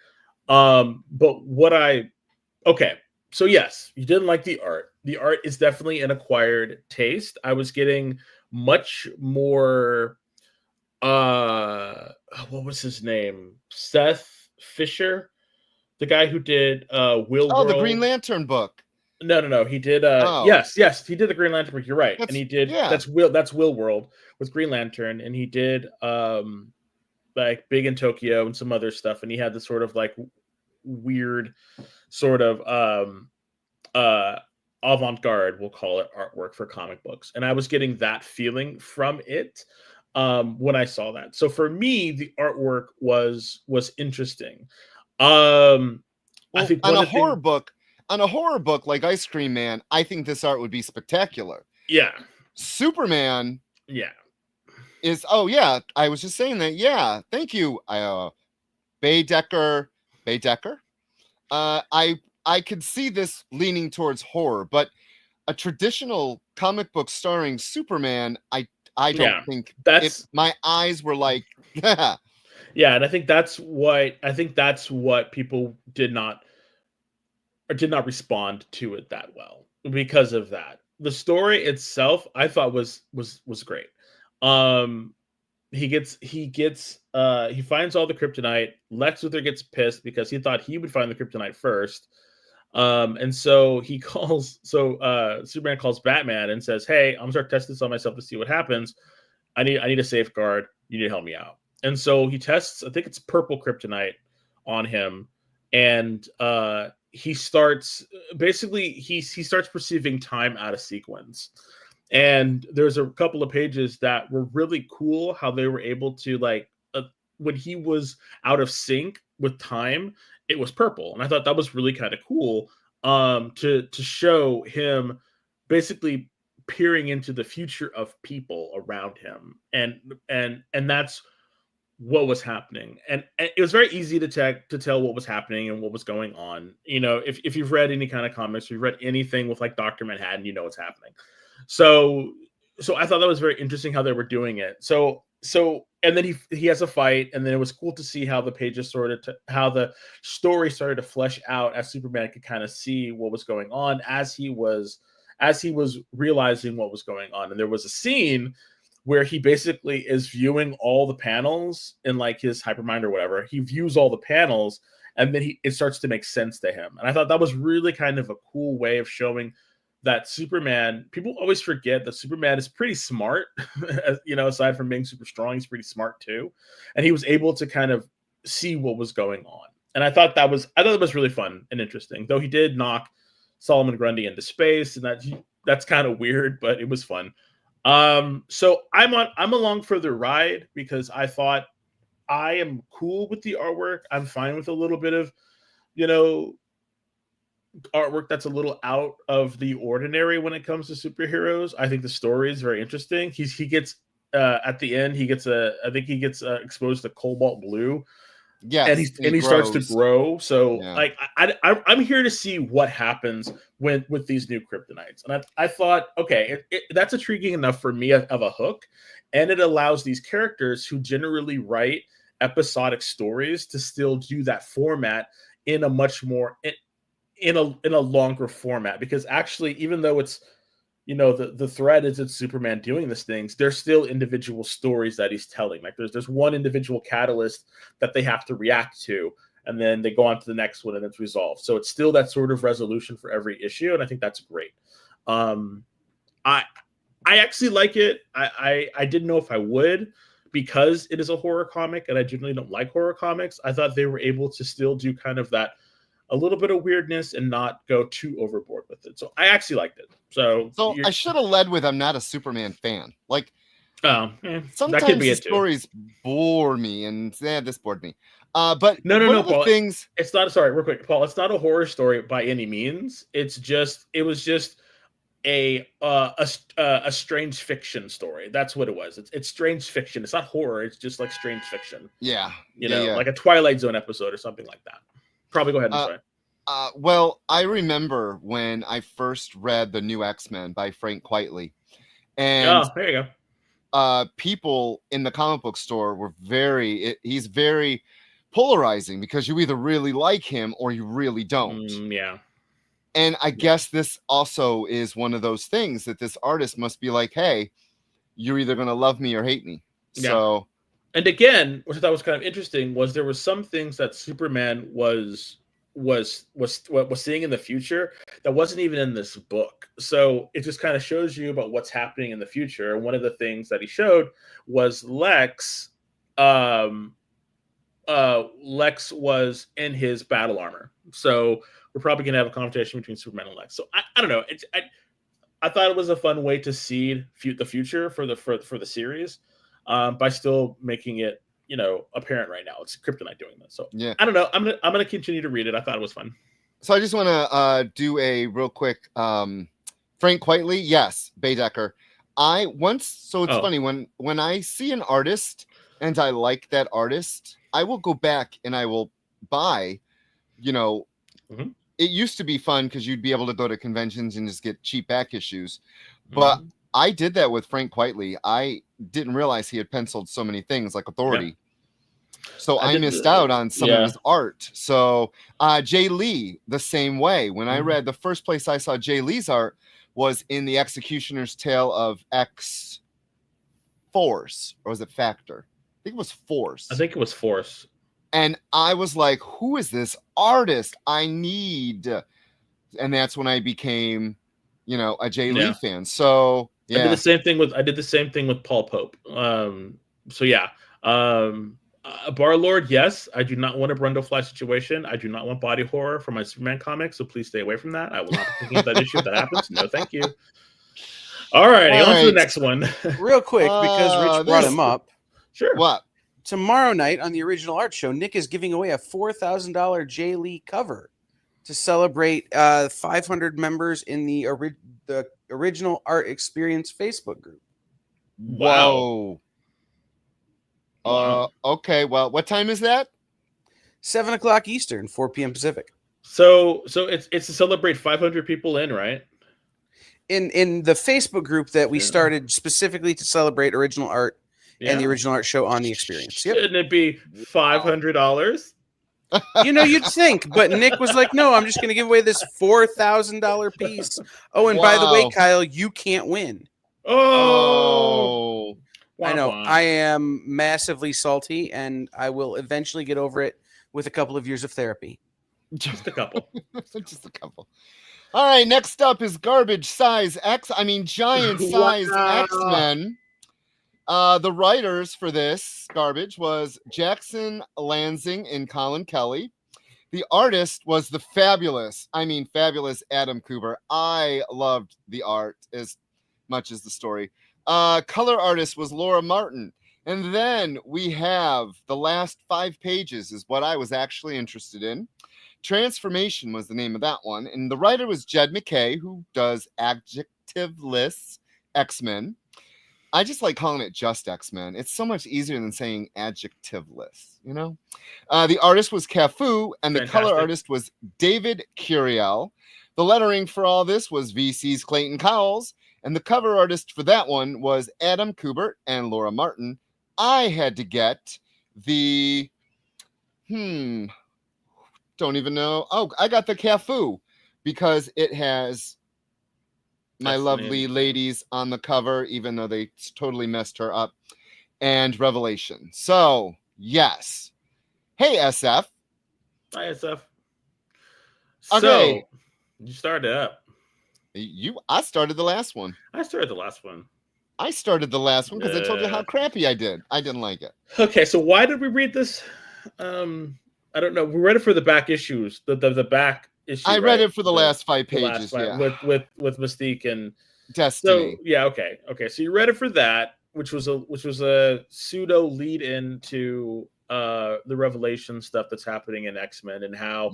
Okay. So yes, you didn't like the art. The art is definitely an acquired taste. I was getting much more what was his name? Seth Fisher, the guy who did Will World. The Green Lantern book. No. He did yes, he did the Green Lantern book. You're right. And he did that's Will World with Green Lantern, and he did like Big in Tokyo and some other stuff, and he had this sort of like weird sort of avant-garde, we'll call it, artwork for comic books. And I was getting that feeling from it when I saw that. So for me, the artwork was interesting. I think on a horror book like Ice Cream Man, I think this art would be spectacular. Yeah. Superman. Yeah. Is I was just saying that. Yeah. Thank you. Baedecker. I could see this leaning towards horror, but a traditional comic book starring Superman, I don't think my eyes were like, yeah, and I think that's what people did not respond to it that well because of that. The story itself, I thought was great. He finds all the kryptonite. Lex Luthor gets pissed because he thought he would find the kryptonite first. And so Superman calls Batman and says, "Hey, I'm gonna start testing this on myself to see what happens. I need a safeguard. You need to help me out." And so he tests, I think it's purple kryptonite on him. And he starts perceiving time out of sequence. And there's a couple of pages that were really cool, how they were able to when he was out of sync with time, it was purple. And I thought that was really kind of cool to show him basically peering into the future of people around him. And that's what was happening. And it was very easy to tell what was happening and what was going on. If you've read any kind of comics, or you've read anything with like Dr. Manhattan, you know what's happening. So I thought that was very interesting how they were doing it. So and then he has a fight, and then it was cool to see how the pages how the story started to flesh out as Superman could kind of see what was going on as he was realizing what was going on. And there was a scene where he basically is viewing all the panels in like his hypermind or whatever. He views all the panels, and then it starts to make sense to him. And I thought that was really kind of a cool way of showing that Superman, people always forget that Superman is pretty smart, aside from being super strong, he's pretty smart too. And he was able to kind of see what was going on. And I thought that was really fun and interesting, though he did knock Solomon Grundy into space, and that's kind of weird, but it was fun. So I'm along for the ride because I thought I am cool with the artwork. I'm fine with a little bit of, artwork that's a little out of the ordinary when it comes to superheroes. I think the story is very interesting. He gets at the end, he gets exposed to cobalt blue. Yeah, and he starts to grow. So I'm here to see what happens with these new kryptonites. And I thought, okay, that's intriguing enough for me of a hook, and it allows these characters who generally write episodic stories to still do that format in a much more in a longer format, because actually, even though it's the thread is it's Superman doing these things, there's still individual stories that he's telling. Like there's one individual catalyst that they have to react to, and then they go on to the next one and it's resolved. So it's still that sort of resolution for every issue, and I think that's great. I actually like it. I didn't know if I would, because it is a horror comic, and I generally don't like horror comics, I thought they were able to still do kind of that a little bit of weirdness and not go too overboard with it. So I actually liked it. So I should have led with I'm not a Superman fan. Like, sometimes the stories bore me, and this bored me. But no, Paul. Things... It's not. Sorry, real quick, Paul. It's not a horror story by any means. It was just a strange fiction story. That's what it was. It's strange fiction. It's not horror. It's just like strange fiction. Yeah, like a Twilight Zone episode or something like that. Probably go ahead and try. Well, I remember when I first read the new X-Men by Frank Quitely, and there you go. People in the comic book store were he's very polarizing because you either really like him or you really don't. Yeah. And I guess this also is one of those things that this artist must be like, hey, you're either going to love me or hate me. Yeah. So, and again, which I thought was kind of interesting, was there was some things that Superman was seeing in the future that wasn't even in this book. So it just kind of shows you about what's happening in the future. And one of the things that he showed was Lex. Lex was in his battle armor. So we're probably going to have a conversation between Superman and Lex. So I don't know. I thought it was a fun way to seed the future for the series, by still making it, apparent right now. It's Kryptonite doing this. So yeah, I don't know. I'm gonna continue to read it. I thought it was fun. So I just want to do a real quick Frank Quitely. Yes, Baedeker. It's funny when I see an artist and I like that artist, I will go back and I will buy, Mm-hmm. It used to be fun because you'd be able to go to conventions and just get cheap back issues. But I did that with Frank Quitely. I didn't realize he had penciled so many things like Authority. Yeah. So I missed out on some of his art. So Jay Lee, the same way. When I read, the first place I saw Jay Lee's art was in the Executioner's Tale of X Force, or was it Factor? I think it was Force. I think it was Force. And I was like, who is this artist? I need. And that's when I became, a Jay Lee fan. So yeah. I did the same thing with Paul Pope. Bar Lord, yes. I do not want a Brundlefly situation. I do not want body horror for my Superman comics, so please stay away from that. I will not be picking up that issue if that happens. No, thank you. All right, on to the next one. Real quick, because Rich brought him up. Sure. What? Tomorrow night on the Original Art Show, Nick is giving away a $4,000 Jay Lee cover to celebrate 500 members in the Original Art Experience Facebook group. Wow. Okay. Well, what time is that? 7:00 Eastern, 4 p.m. Pacific. So it's to celebrate 500 people in, right? In the Facebook group that we started specifically to celebrate original art and the Original Art Show on the Experience. Yep. Shouldn't it be $500? You'd think, but Nick was like, no, I'm just going to give away this $4,000 piece. Oh, and by the way, Kyle, you can't win. Oh. I know. I am massively salty, and I will eventually get over it with a couple of years of therapy. Just a couple. Just a couple. All right, next up is Giant Size X-Men. The writers for this garbage was Jackson Lansing and Colin Kelly. The artist was the fabulous Adam Kubert. I loved the art as much as the story. Color artist was Laura Martin. And then we have the last 5 pages is what I was actually interested in. Transformation was the name of that one. And the writer was Jed McKay, who does adjectiveless X-Men. I just like calling it just X-Men. It's so much easier than saying adjectiveless, The artist was Cafu, and the color artist was David Curiel. The lettering for all this was VC's Clayton Cowles, and the cover artist for that one was Adam Kubert and Laura Martin. I had to get the, don't even know. Oh, I got the Cafu because it has my lovely ladies on the cover, even though they totally messed her up, and Revelation. So, yes. Hey, SF. Hi, SF. Okay. So, you started up. I started the last one. I started the last one. I started the last one because I told you how crappy I did. I didn't like it. Okay, so why did we read this? I don't know. We read it for the back issues. The back issue. I read it for the last 5 pages. With Mystique and Destiny. So yeah, okay. So you read it for that, which was a pseudo lead into the Revelation stuff that's happening in X-Men and how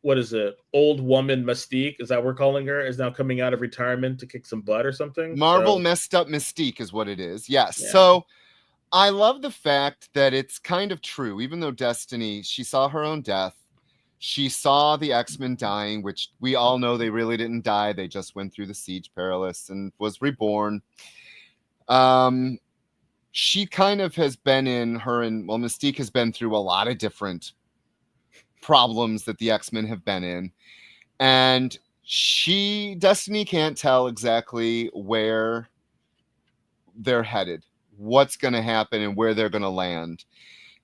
what is it? Old woman Mystique, is that what we're calling her, is now coming out of retirement to kick some butt or something. Marvel messed up Mystique is what it is. Yes. Yeah. So I love the fact that it's kind of true, even though Destiny, she saw her own death. She saw the X-Men dying, which we all know they really didn't die. They just went through the Siege Perilous and was reborn. She kind of has been Mystique has been through a lot of different problems that the X-Men have been in. And Destiny can't tell exactly where they're headed, what's going to happen, and where they're going to land.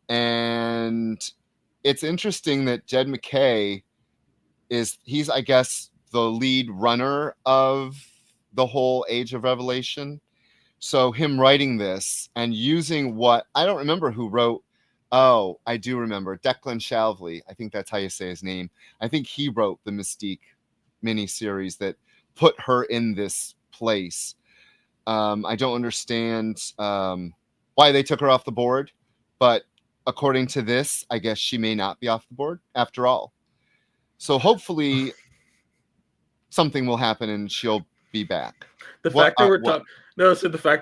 And it's interesting that Jed MacKay he's, I guess, the lead runner of the whole Age of Revelation. So him writing this and using I don't remember who wrote. Oh, I do remember. Declan Shalvey. I think that's how you say his name. I think he wrote the Mystique miniseries that put her in this place. I don't understand why they took her off the board, but according to this, I guess she may not be off the board after all. So hopefully something will happen and she'll be back. The fact that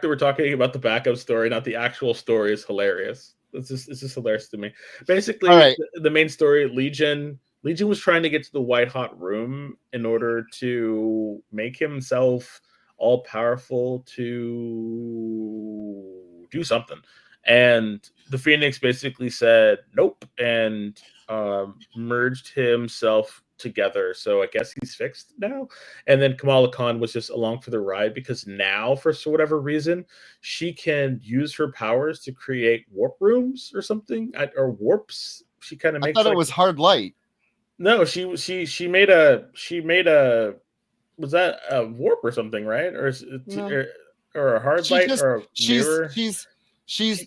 we're talking about the backup story, not the actual story, is hilarious. It's just hilarious to me. Basically, right. The main story, Legion was trying to get to the White Hot Room in order to make himself all powerful to do something. And the Phoenix basically said nope and merged himself together. So I guess he's fixed now. And then Kamala Khan was just along for the ride because now, for whatever reason, she can use her powers to create warp rooms or something, or warps. She kind of makes. I thought it was hard light. No, she made a. Was that a warp or something, right? Or or a hard light or a mirror?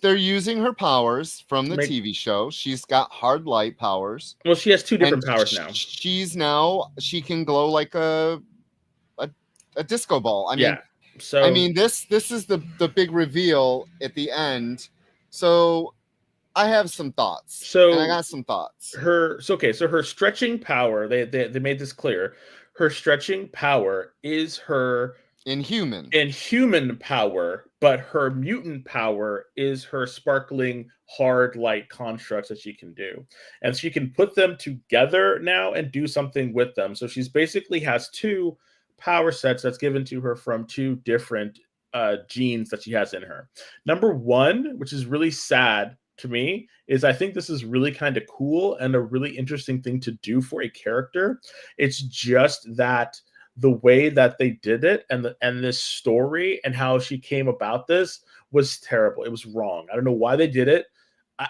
They're using her powers from the TV show. She's got hard light powers. Well, she has 2 different powers now. She can glow like a disco ball. I mean, this is the big reveal at the end. So I have some thoughts. And I got some thoughts. Her stretching power, they made this clear. Her stretching power is her Inhuman power, but her mutant power is her sparkling hard light constructs that she can do. And she can put them together now and do something with them. So she's basically has 2 power sets that's given to her from 2 different genes that she has in her. Number 1, which is really sad to me, is I think this is really kind of cool and a really interesting thing to do for a character. It's just that the way that they did it and this story and how she came about this was terrible. It was wrong. I don't know why they did it.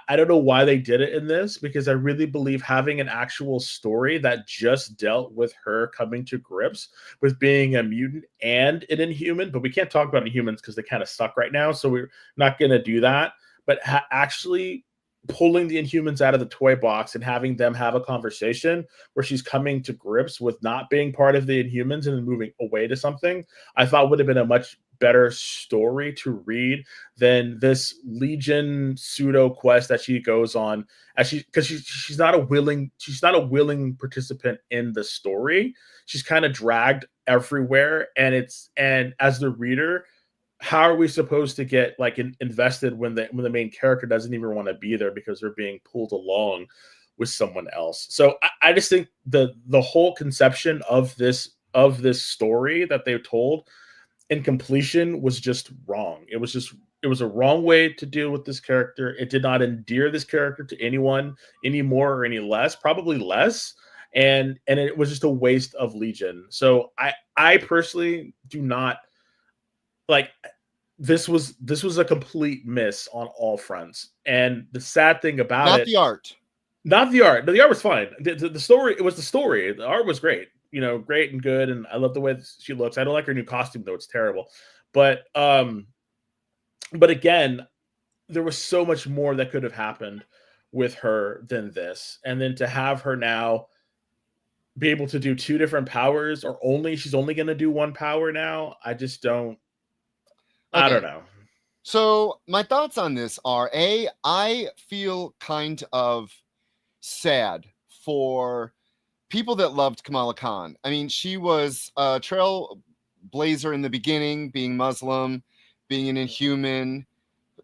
I don't know why they did it in this, because I really believe having an actual story that just dealt with her coming to grips with being a mutant and an Inhuman, but we can't talk about Inhumans because they kind of suck right now, so we're not going to do that. But actually pulling the Inhumans out of the toy box and having them have a conversation where she's coming to grips with not being part of the Inhumans and moving away to something, I thought would have been a much better story to read than this Legion pseudo quest that she goes on, because she's not a willing participant in the story. She's kind of dragged everywhere, and as the reader, how are we supposed to get invested when the main character doesn't even want to be there because they're being pulled along with someone else? So I just think the whole conception of this story that they told in completion was just wrong. It was a wrong way to deal with this character. It did not endear this character to anyone any more or any less, probably less. And it was just a waste of Legion. So I personally do not like. This was a complete miss on all fronts. And the sad thing about not the art was fine. The story, it was the story. The art was great. great and good, and I love the way she looks. I don't like her new costume though; it's terrible. But again, there was so much more that could have happened with her than this, and then to have her now be able to do 2 different powers, or she's only going to do 1 power now. I just don't. Okay. I don't know. So my thoughts on this are: I feel kind of sad for people that loved Kamala Khan. I mean, she was a trailblazer in the beginning, being Muslim, being an Inhuman.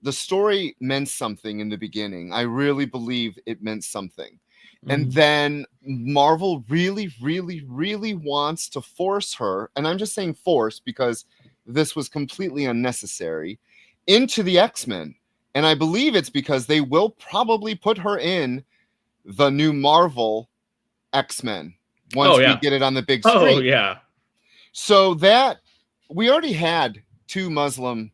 The story meant something in the beginning. I really believe it meant something. And then Marvel really, really, really wants to force her, and I'm just saying force because this was completely unnecessary, into the X-Men. And I believe it's because they will probably put her in the new Marvel X-Men once we get it on the big screen. Oh, yeah. So that we already had 2 Muslim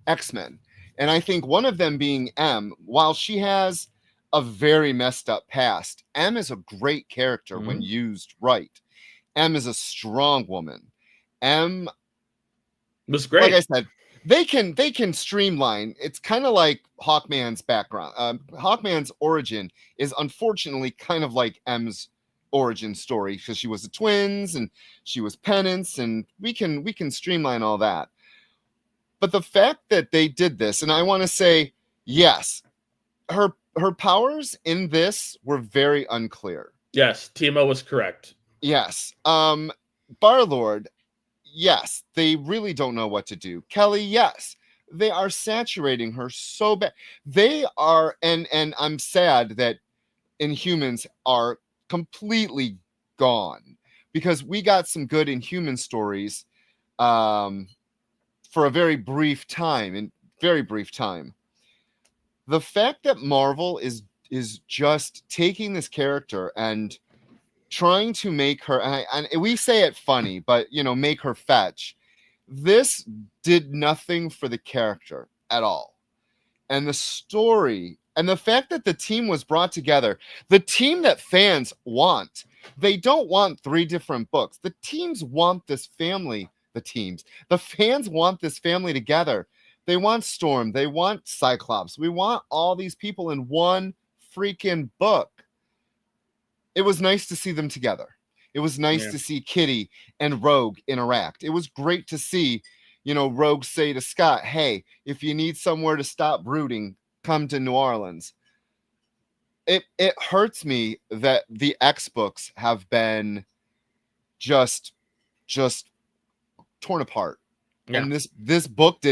X-Men. And I think one of them being M, while she has a very messed up past, M is a great character when used right. M is a strong woman. M was great. Like I said, they can streamline. It's kind of like Hawkman's background. Hawkman's origin is unfortunately kind of like M's origin story, because she was the twins and she was penance, and we can streamline all that. But the fact that they did this, and I want to say, yes, her powers in this were very unclear. Yes, Timo was correct. Yes. Bar-Lord, yes, they really don't know what to do. Kelly, yes, they are saturating her so bad. They are, and I'm sad that Inhumans are completely gone, because we got some good Inhuman stories for a very brief time. The fact that Marvel is just taking this character and trying to make her, and we say it funny, but make her fetch. This did nothing for the character at all. And the story, and the fact that the team was brought together, the team that fans want, they don't want 3 different books. The teams want this family, the fans want this family together. They want Storm. They want Cyclops. We want all these people in one freaking book. It was nice to see them together. It was nice to see Kitty and Rogue interact. It was great to see, Rogue say to Scott, hey, if you need somewhere to stop brooding, come to New Orleans. It hurts me that the X books have been just torn apart. Yeah. And this book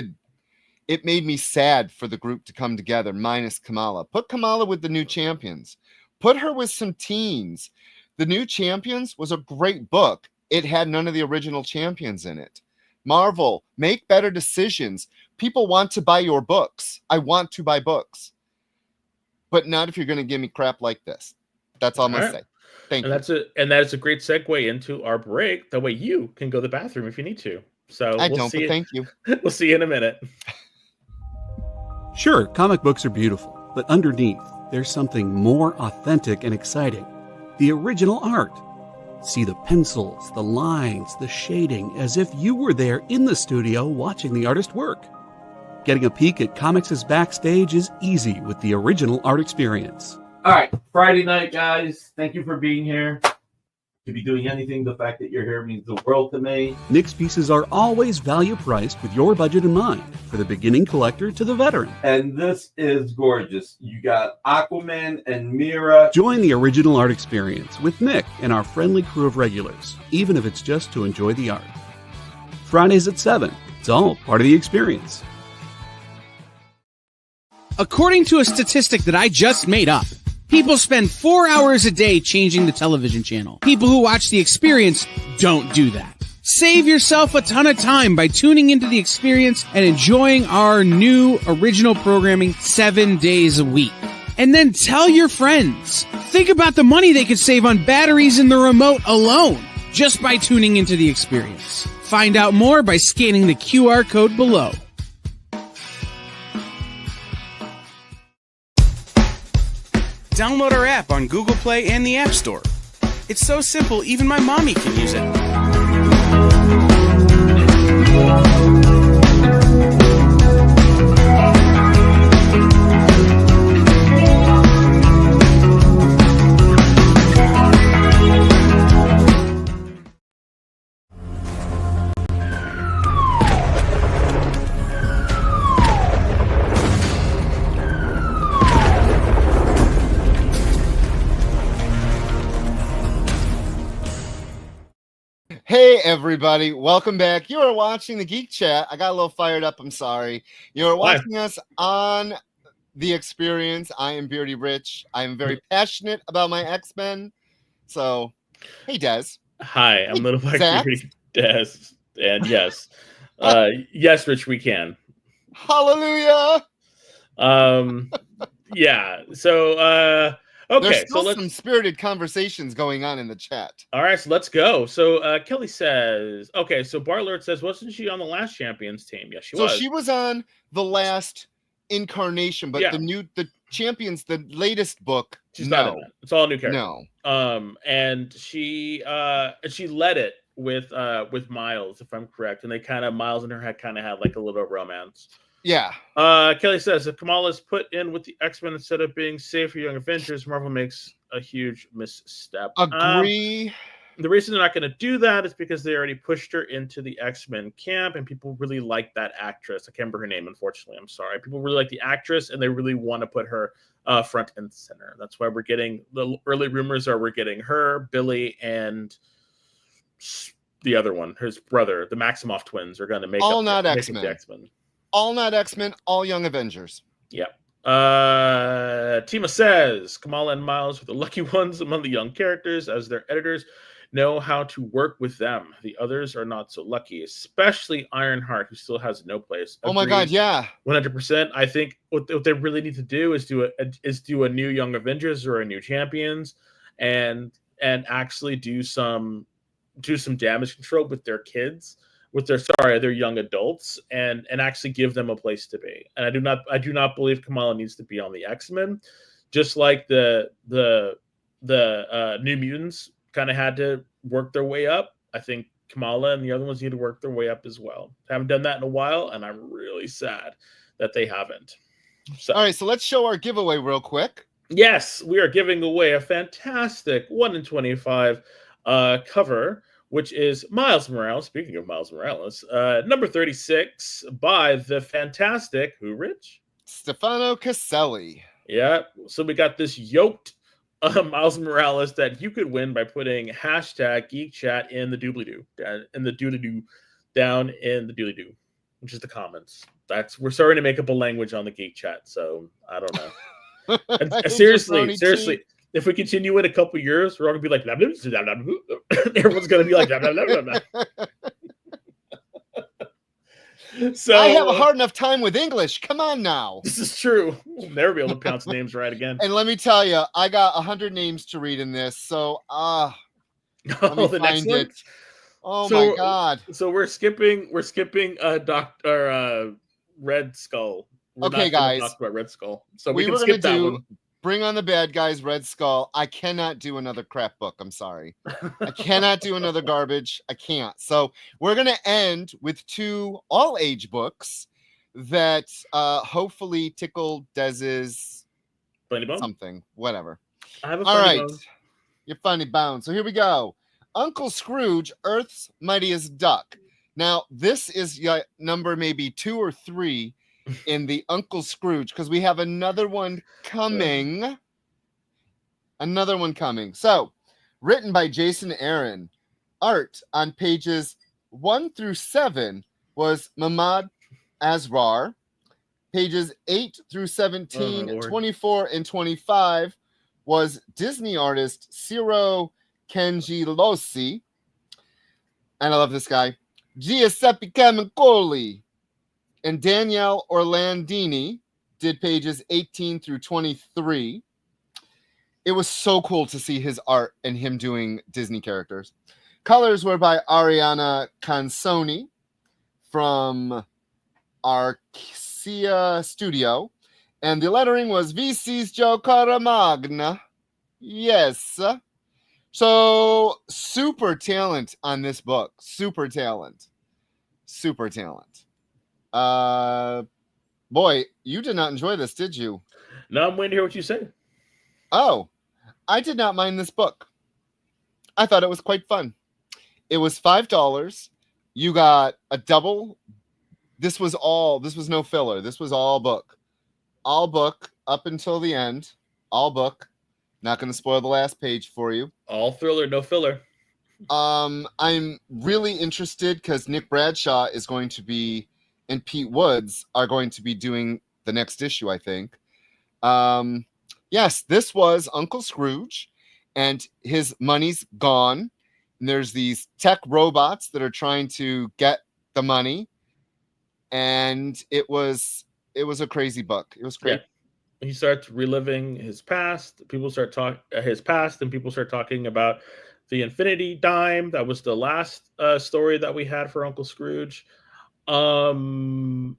it made me sad for the group to come together, minus Kamala. Put Kamala with the New Champions. Put her with some teens. The New Champions was a great book. It had none of the original champions in it. Marvel, make better decisions. People want to buy your books. I want to buy books. But not if you're going to give me crap like this. That's all I'm going to say. Thank you. And that is a great segue into our break. That way you can go to the bathroom if you need to. So but thank you. We'll see you in a minute. Sure, comic books are beautiful, but underneath, there's something more authentic and exciting. The original art. See the pencils, the lines, the shading, as if you were there in the studio watching the artist work. Getting a peek at comics' backstage is easy with the original art experience. All right, Friday night, guys. Thank you for being here. To be doing anything, the fact that you're here means the world to me. Nick's pieces are always value priced with your budget in mind, for the beginning collector to the veteran. And this is gorgeous. You got Aquaman and Mira. Join the original art experience with Nick and our friendly crew of regulars, even if it's just to enjoy the art. Fridays at 7. It's all part of the experience. According to a statistic that I just made up, people spend 4 hours a day changing the television channel. People who watch The Experience don't do that. Save yourself a ton of time by tuning into The Experience and enjoying our new original programming 7 days a week. And then tell your friends. Think about the money they could save on batteries in the remote alone just by tuning into The Experience. Find out more by scanning the QR code below. Download our app on Google Play and the App Store. It's so simple, even my mommy can use it. Hey everybody, welcome back. You are watching the Geek Chat. I got a little fired up, I'm sorry. You are watching us on The Experience. I am Beardy Rich. I am very passionate about my X-Men. So, hey Des. Hi, I'm Little Black Beardy Des. And yes. Yes, Rich, we can. Hallelujah. Yeah. So okay, there's still some spirited conversations going on in the chat. All right, so let's go. So Kelly says, okay, so Barlert says, wasn't she on the last Champions team? Yes, she was. So she was on the last incarnation, but the Champions, the latest book, she's not in that. It's all a new character. No. And she led it with Miles, if I'm correct. And they kind of, Miles and her had kind of had like a little romance. Yeah. Kelly says, if Kamala's put in with the X-Men instead of being safe for Young Avengers, Marvel makes a huge misstep. Agree. The reason they're not going to do that is because they already pushed her into the X-Men camp, and people really like that actress. I can't remember her name, unfortunately. I'm sorry. People really like the actress, and they really want to put her front and center. That's why we're getting, the early rumors are we're getting her, Billy, and the other one, his brother, the Maximoff twins, are going to make not the X-Men. All not X-Men, all Young Avengers. Yep. Tima says, Kamala and Miles are the lucky ones among the young characters, as their editors know how to work with them. The others are not so lucky, especially Ironheart, who still has no place. Oh my God, yeah. 100%. I think what they really need to do is do a new Young Avengers or a new Champions, and actually do some damage control with their kids. Their young adults, and actually give them a place to be. And I do not believe Kamala needs to be on the X-Men, just like the New Mutants kind of had to work their way up. I think Kamala and the other ones need to work their way up as well. Haven't done that in a while, and I'm really sad that they haven't. So, all right, so let's show our giveaway real quick. Yes, we are giving away a fantastic 1 in 25 cover, which is Miles Morales. Speaking of Miles Morales, number 36 by the fantastic, who, Rich? Stefano Caselli. Yeah, so we got this yoked Miles Morales that you could win by putting hashtag Geek Chat in the doobly-doo, down in the doobly-doo, which is the comments. We're starting to make up a language on the Geek Chat, so I don't know. seriously. If we continue in a couple years, we're all gonna be like, blah, blah, blah, blah, blah. Everyone's gonna be like, blah, blah, blah, blah, blah. So I have a hard enough time with English. Come on now. This is true. We'll never be able to pronounce names right again. And let me tell you, I got 100 names to read in this. So let me find it. Oh my God. So we're skipping Dr. Red Skull. Okay, guys. Talk about Red Skull. So we can skip that one. Bring on the Bad Guys, Red Skull. I cannot do another crap book. I'm sorry. I cannot do another garbage. I can't. So we're going to end with 2 all-age books that hopefully tickle Dez's something. Whatever. I have a all right. bone. You're funny bone. So here we go. Uncle Scrooge, Earth's Mightiest Duck. Now, this is number maybe 2 or 3 in the Uncle Scrooge, because we have another one coming. So, written by Jason Aaron. Art on pages 1 through 7 was Mahmoud Asrar. Pages 8 through 17, 24, and 25 was Disney artist Ciro Kengilosi. And I love this guy. Giuseppe Camicoli. And Danielle Orlandini did pages 18 through 23. It was so cool to see his art and him doing Disney characters. Colors were by Ariana Cansoni from Arcia Studio. And the lettering was VC's Joe Caramagna. Yes. So super talent on this book. Super talent. Boy, you did not enjoy this, did you? No, I'm waiting to hear what you say. Oh, I did not mind this book. I thought it was quite fun. It was $5. You got a double. This was no filler. This was all book up until the end. All book. Not going to spoil the last page for you. All thriller, no filler. I'm really interested because Nick Bradshaw is going to be, and Pete Woods are going to be doing the next issue, I think. Yes, this was Uncle Scrooge, and his money's gone. And there's these tech robots that are trying to get the money, and it was a crazy book. It was great. Yeah. He starts reliving his past. People start talking his past, and people start talking about the Infinity Dime. That was the last story that we had for Uncle Scrooge. Overall,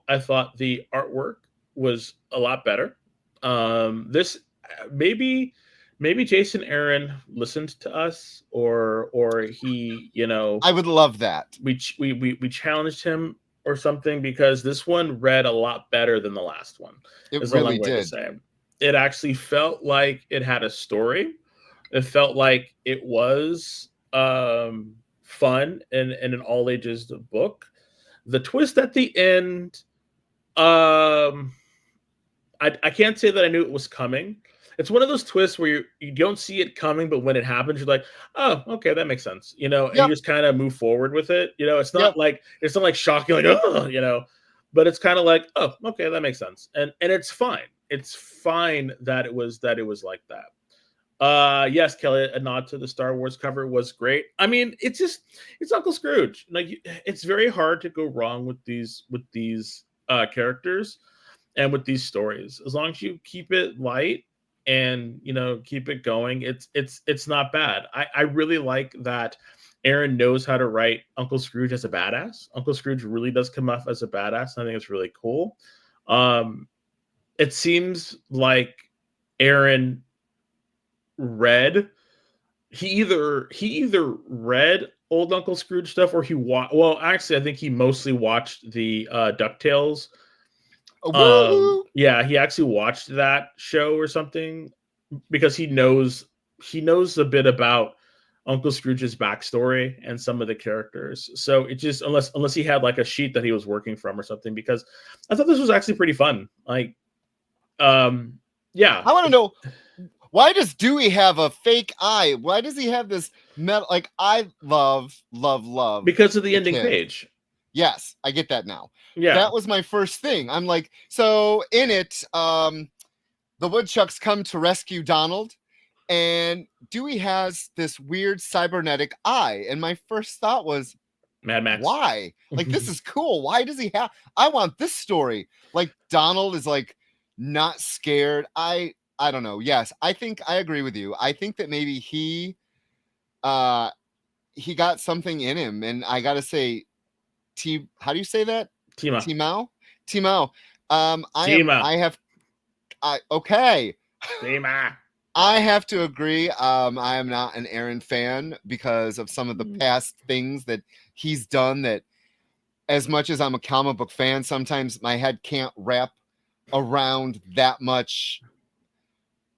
I thought the artwork was a lot better. This maybe Jason Aaron listened to us, or he, I would love that. We challenged him or something, because this one read a lot better than the last one. It really did. It actually felt like it had a story. It felt like it was fun and an all ages book. The twist at the end, I can't say that I knew it was coming. It's one of those twists where you don't see it coming, but when it happens, you're like, oh, okay, that makes sense. And you just kind of move forward with it. It's not like shocking, like, oh, but it's kind of like, oh, okay, that makes sense. And it's fine. It's fine that it was like that. Yes, Kelly, a nod to the Star Wars cover was great. I mean, it's Uncle Scrooge. Like, it's very hard to go wrong with these characters and with these stories. As long as you keep it light and keep it going, it's not bad. I really like that Aaron knows how to write Uncle Scrooge as a badass. Uncle Scrooge really does come off as a badass. I think it's really cool. It seems like Aaron he either read old Uncle Scrooge stuff, or actually I think he mostly watched the DuckTales. Yeah, he actually watched that show or something, because he knows a bit about Uncle Scrooge's backstory and some of the characters. So it just, unless he had like a sheet that he was working from or something, because I thought this was actually pretty fun. Like, yeah. I want to know, why does Dewey have a fake eye? Why does he have this metal? Like, I love because of the ending page. Yes, I get that now. Yeah, that was my first thing. I'm like, so in it, the woodchucks come to rescue Donald, and Dewey has this weird cybernetic eye. And my first thought was, Mad Max. Why? Like, this is cool. Why does he have? I want this story. Like, Donald is like not scared. I don't know. Yes, I think I agree with you. I think that maybe he got something in him, and I gotta say, how do you say that? Timao. Okay. I have to agree. I am not an Aaron fan because of some of the past things that he's done, that as much as I'm a comic book fan, sometimes my head can't wrap around that much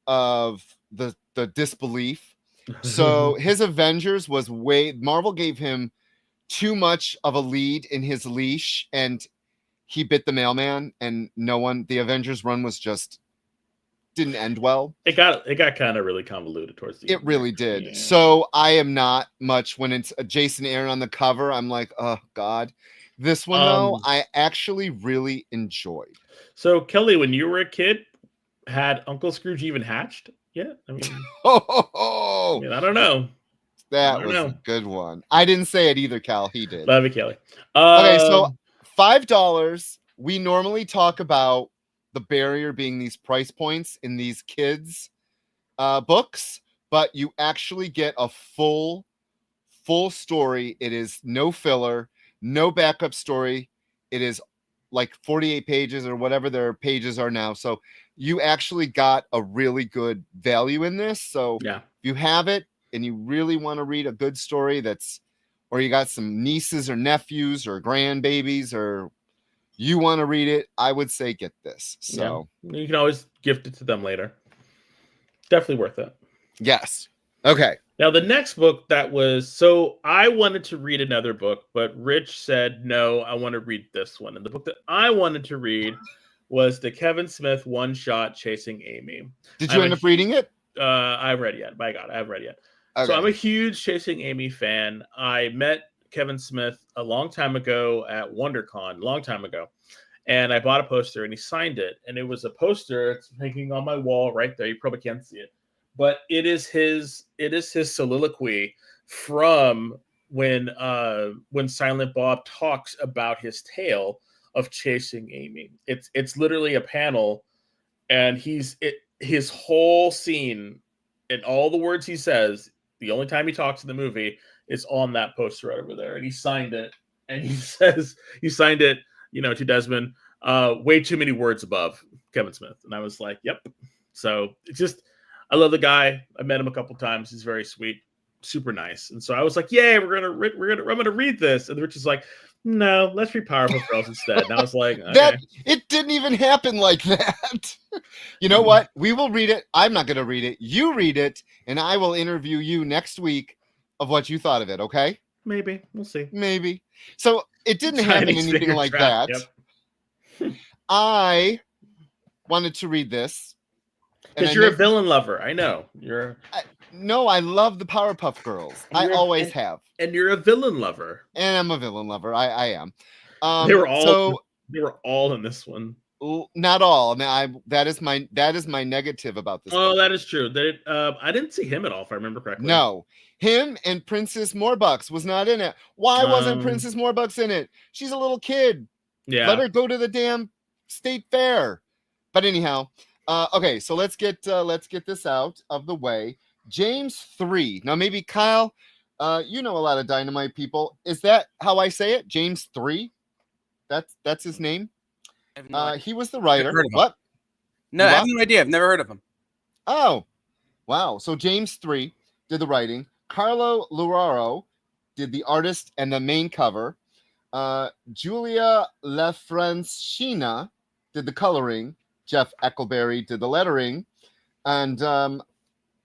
of the disbelief. So his Avengers was Marvel gave him too much of a lead in his leash, and he bit the mailman, and the Avengers run was just didn't end well. It got kind of really convoluted towards the end. It really did. Yeah. So I am not much when it's a Jason Aaron on the cover. I'm like, oh God. This one though, I actually really enjoyed. So Kelly, when you were a kid, had Uncle Scrooge even hatched? Yeah, I mean, I don't know. That was a good one. I didn't say it either, Cal. He did. Love you, Kelly. Okay, so $5. We normally talk about the barrier being these price points in these kids' books, but you actually get a full story. It is no filler, no backup story. It is like 48 pages or whatever their pages are now. So you actually got a really good value in this. So yeah, if you have it, and you really want to read a good story or you got some nieces or nephews or grandbabies or you want to read it, I would say get this. So you can always gift it to them later. Definitely worth it. Yes. Okay. Now the next book so I wanted to read another book, but Rich said, no, I want to read this one. And the book that I wanted to read was the Kevin Smith one-shot Chasing Amy. Did you end up reading it? I've read it yet. My God, I've read it yet. Okay. So I'm a huge Chasing Amy fan. I met Kevin Smith a long time ago at WonderCon, long time ago. And I bought a poster and he signed it. And it was a poster. It's hanging on my wall right there. You probably can't see it. But it is his soliloquy from when Silent Bob talks about his tale of chasing Amy. It's literally a panel, and his whole scene and all the words he says, the only time he talks in the movie is on that poster right over there. And he signed it, and he says he signed it, to Desmond, way too many words above Kevin Smith. And I was like, yep. So it's just, I love the guy. I met him a couple times. He's very sweet, super nice. And so I was like, "Yay, I'm gonna read this." And Rich is like, "No, let's read Powerpuff Girls instead." And I was like, okay. That it didn't even happen like that. You know what? We will read it. I'm not gonna read it. You read it, and I will interview you next week of what you thought of it. Okay? Maybe we'll see. Maybe. So it didn't happen anything like that. Yep. I wanted to read this. Because you're a villain lover. I know. No, I love the Powerpuff Girls. I always have. And you're a villain lover. And I'm a villain lover. I am. They were all in this one. Not all. I mean, that is my negative about this. Oh, book. That is true. I didn't see him at all, if I remember correctly. No. Him and Princess Morbucks was not in it. Why wasn't Princess Morbucks in it? She's a little kid. Yeah. Let her go to the damn state fair. But anyhow, okay, so let's get this out of the way. James 3. Now maybe Kyle, you know a lot of Dynamite people. Is that how I say it? James 3? That's his name? He was the writer. What? No, I have no idea. I've never heard of him. Oh, wow. So James 3 did the writing. Carlo Luraro did the artist and the main cover. Julia Lafrancina did the coloring. Jeff Eckelberry did the lettering, and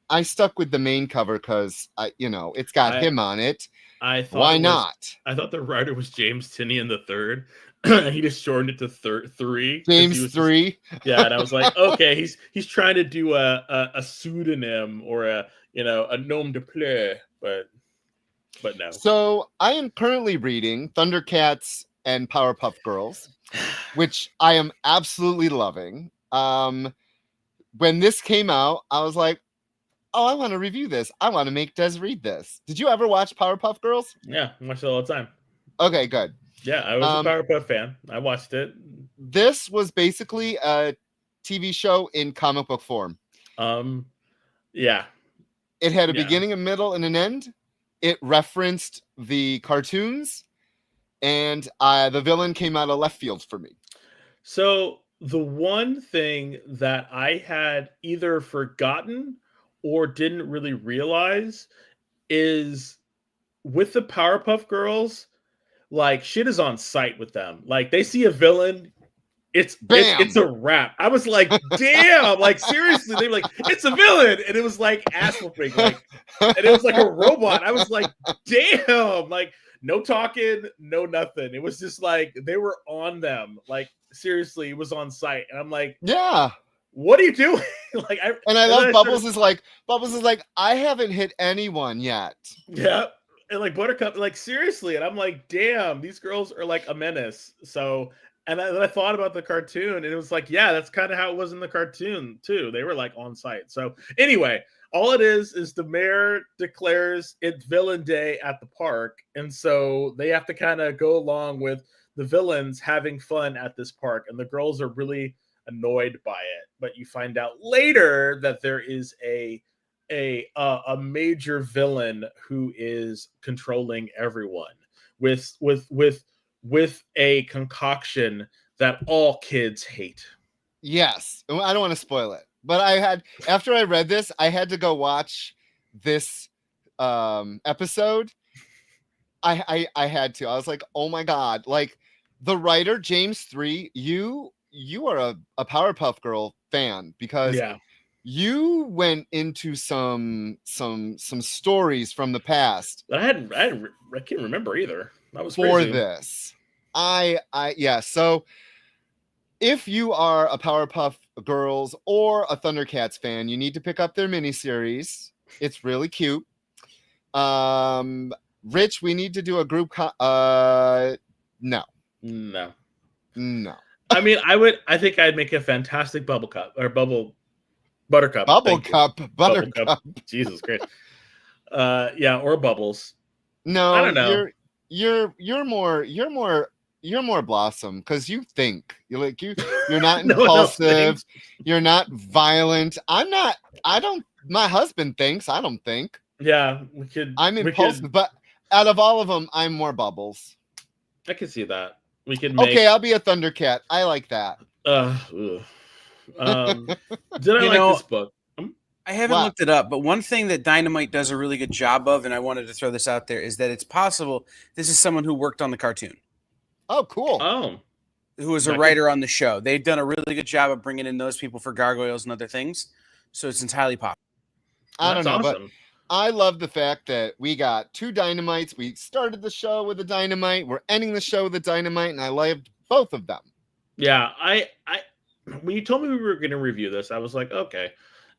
I stuck with the main cover because it's got him on it. Why not? I thought the writer was James Tinian III. He just shortened it to 3. James 3. Yeah, and I was like, okay, he's trying to do a pseudonym or a nom de plume, but no. So I am currently reading Thundercats and Powerpuff Girls, which I am absolutely loving. When this came out, I was like, oh, I want to review this. I want to make Des read this. Did you ever watch Powerpuff Girls? Yeah, I watched it all the time. Okay, good. Yeah, I was a Powerpuff fan. I watched it. This was basically a TV show in comic book form. Yeah. It had a beginning, a middle, and an end. It referenced the cartoons, and the villain came out of left field for me. So the one thing that I had either forgotten or didn't really realize is with the Powerpuff Girls, like shit is on sight with them. Like they see a villain, it's a wrap. I was like, damn, like seriously, they were like, it's a villain, and it was like ass whooping, like, and it was like a robot. I was like, damn, like no talking, no nothing. It was just like they were on them, like seriously, it was on sight, and I'm like, yeah. What are you doing? I love Bubbles is like, I haven't hit anyone yet. Yeah. And like Buttercup, like seriously. And I'm like, damn, these girls are like a menace. So, and then I thought about the cartoon and it was like, yeah, that's kind of how it was in the cartoon too. They were like on site. So anyway, all it is the mayor declares it's villain day at the park. And so they have to kind of go along with the villains having fun at this park. And the girls are really annoyed by it, but you find out later that there is a major villain who is controlling everyone with a concoction that all kids hate. Yes, I don't want to spoil it, but after I read this, I had to go watch this episode, I had to. I was like, oh my god! Like the writer James 3, you are a Powerpuff Girl fan because you went into some stories from the past. I can't remember either. That was for crazy. This. Yeah. So if you are a Powerpuff Girls or a Thundercats fan, you need to pick up their miniseries. It's really cute. Rich, we need to do a group. No. I mean, I think I'd make a fantastic buttercup. Buttercup. Jesus Christ. Or Bubbles. No, I don't know. You're more Blossom because you think you're not impulsive. You're not violent. I'm not. My husband thinks. I don't think. Yeah, I'm impulsive, but out of all of them, I'm more Bubbles. I can see that. Okay, I'll be a Thundercat. I like that. Did I like this book? I haven't looked it up, but one thing that Dynamite does a really good job of, and I wanted to throw this out there, is that it's possible this is someone who worked on the cartoon. Oh, cool. Oh. Who was a writer on the show. They've done a really good job of bringing in those people for Gargoyles and other things, so it's entirely possible. I don't know, but I love the fact that we got 2 Dynamites. We started the show with a Dynamite. We're ending the show with a Dynamite, and I loved both of them. Yeah, I when you told me we were going to review this, I was like, okay,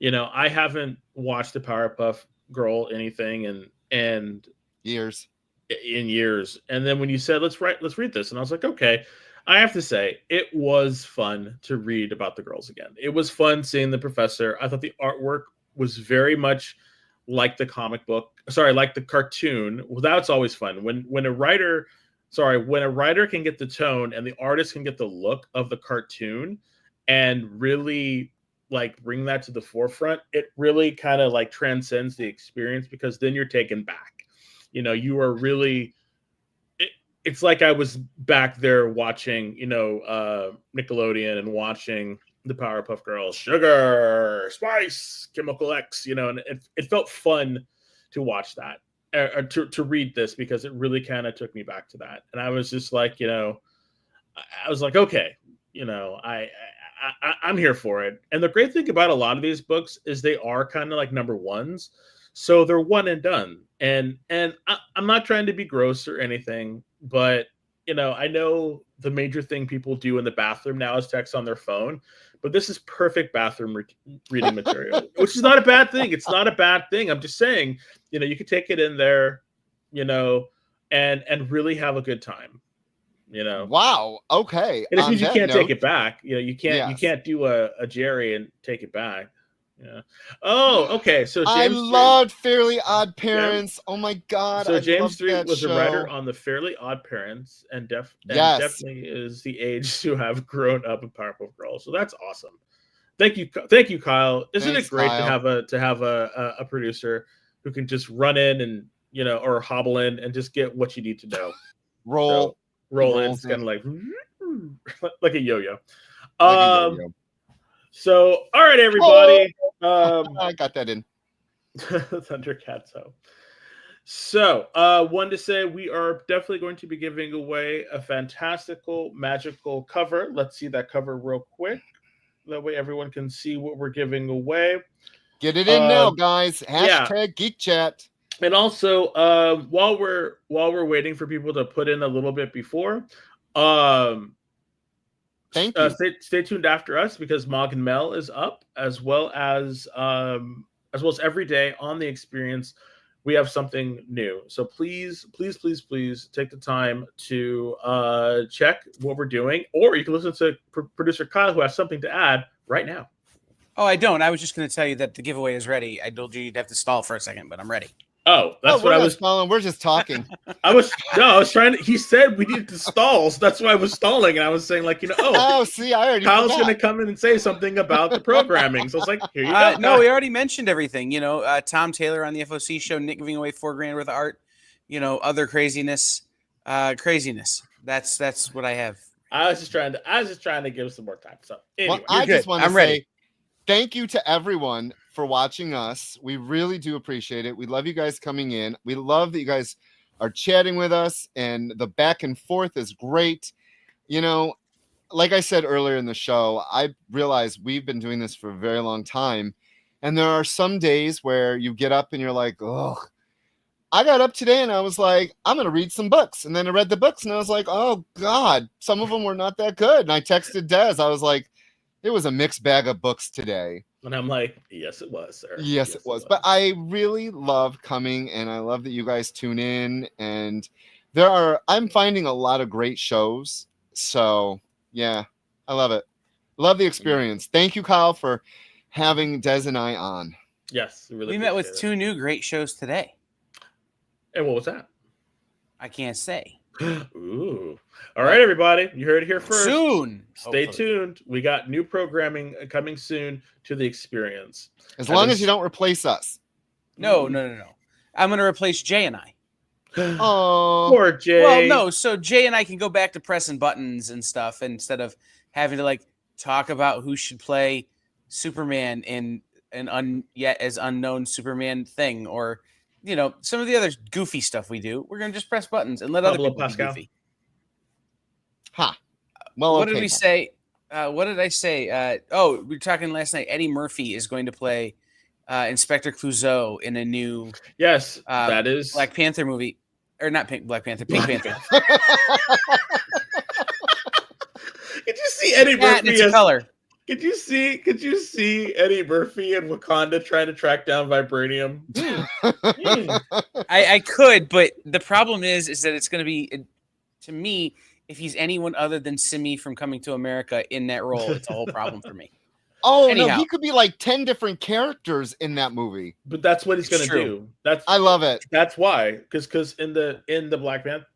I haven't watched the Powerpuff Girl anything in years. And then when you said let's read this, and I was like, okay. I have to say, it was fun to read about the girls again. It was fun seeing the professor. I thought the artwork was very much like the comic book, like the cartoon. Well, that's always fun when a writer can get the tone and the artist can get the look of the cartoon and really like bring that to the forefront. It really kind of like transcends the experience because then you're taken back. You are really. It's like I was back there watching, Nickelodeon and watching the Powerpuff Girls, sugar, spice, chemical X, and it felt fun to watch that, or to read this because it really kind of took me back to that. And I was just like, I was like, okay, I'm here for it. And the great thing about a lot of these books is they are kind of like number ones. So they're one and done. And I'm not trying to be gross or anything, but I know the major thing people do in the bathroom now is text on their phone, but this is perfect bathroom reading material, which is not a bad thing. It's not a bad thing. I'm just saying, you could take it in there, and really have a good time. Wow. Okay. And it means you can't take it back. You can't do a Jerry and take it back. Yeah. Oh, okay. So James I loved Fairly Odd Parents. Yeah. Oh my god. So James Street was a writer on the Fairly Odd Parents, and definitely is the age to have grown up in Powerpuff Girls. So that's awesome. Thank you, Kyle. Isn't it great Kyle. to have a producer who can just run in and or hobble in and just get what you need to know. Roll in. It's kind of like a yo-yo. So, all right, everybody. I got that in. Thundercats. So, wanted to say we are definitely going to be giving away a fantastical, magical cover. Let's see that cover real quick. That way everyone can see what we're giving away. Get it in now, guys. Hashtag Geek Chat. And also, while we're waiting for people to put in a little bit before, thank you. Stay tuned after us because Mog and Mel is up, as well as every day on the experience. We have something new, so please take the time to check what we're doing, or you can listen to producer Kyle, who has something to add right now. Oh, I don't. I was just going to tell you that the giveaway is ready. I told you you'd have to stall for a second, but I'm ready. Oh, that's what I was stalling. We're just talking. I was trying to. He said we needed to stall, so that's why I was stalling, and I was saying see, I already. Kyle's going to come in and say something about the programming. So it's like, here you go. No, we already mentioned everything. Tom Taylor on the FOC show, Nick giving away $4,000 worth of art. Other craziness. That's what I have. I was just trying to give some more time. So anyway, I just want to say thank you to everyone for watching us. We really do appreciate it. We love you guys coming in. We love that you guys are chatting with us, and the back and forth is great. You know, like I said earlier in the show, I realize we've been doing this for a very long time. And there are some days where you get up and you're like, oh, I got up today and I was like, I'm going to read some books. And then I read the books and I was like, oh, God, some of them were not that good. And I texted Des. I was like, it was a mixed bag of books today. And I'm like, yes, it was, sir. Yes, it was. But I really love coming, and I love that you guys tune in. And I'm finding a lot of great shows. So, yeah, I love it. Love the experience. Thank you, Kyle, for having Des and I on. Yes, we met with 2 new great shows today. And what was that? I can't say. Ooh. All right, everybody. You heard it here first. Soon. Stay tuned. We got new programming coming soon to the experience. As long as you don't replace us. No. I'm going to replace Jay and I. Oh, poor Jay. Well, no. So Jay and I can go back to pressing buttons and stuff instead of having to like talk about who should play Superman in an yet as unknown Superman thing, or some of the other goofy stuff we do. We're gonna just press buttons and let other people be goofy. Huh. Well, what did we say? What did I say? We were talking last night. Eddie Murphy is going to play Inspector Clouseau in a new that is Black Panther movie, or not Black Panther, Pink Panther. Could you see Eddie Murphy as color? Could you see Eddie Murphy in Wakanda trying to track down vibranium? I could, but the problem is that it's going to be, to me, if he's anyone other than Simi from Coming to America in that role, it's a whole problem for me. Oh, anyhow. No, he could be like 10 different characters in that movie. But that's what he's going to do. I love it. That's why, because in the Black Panther.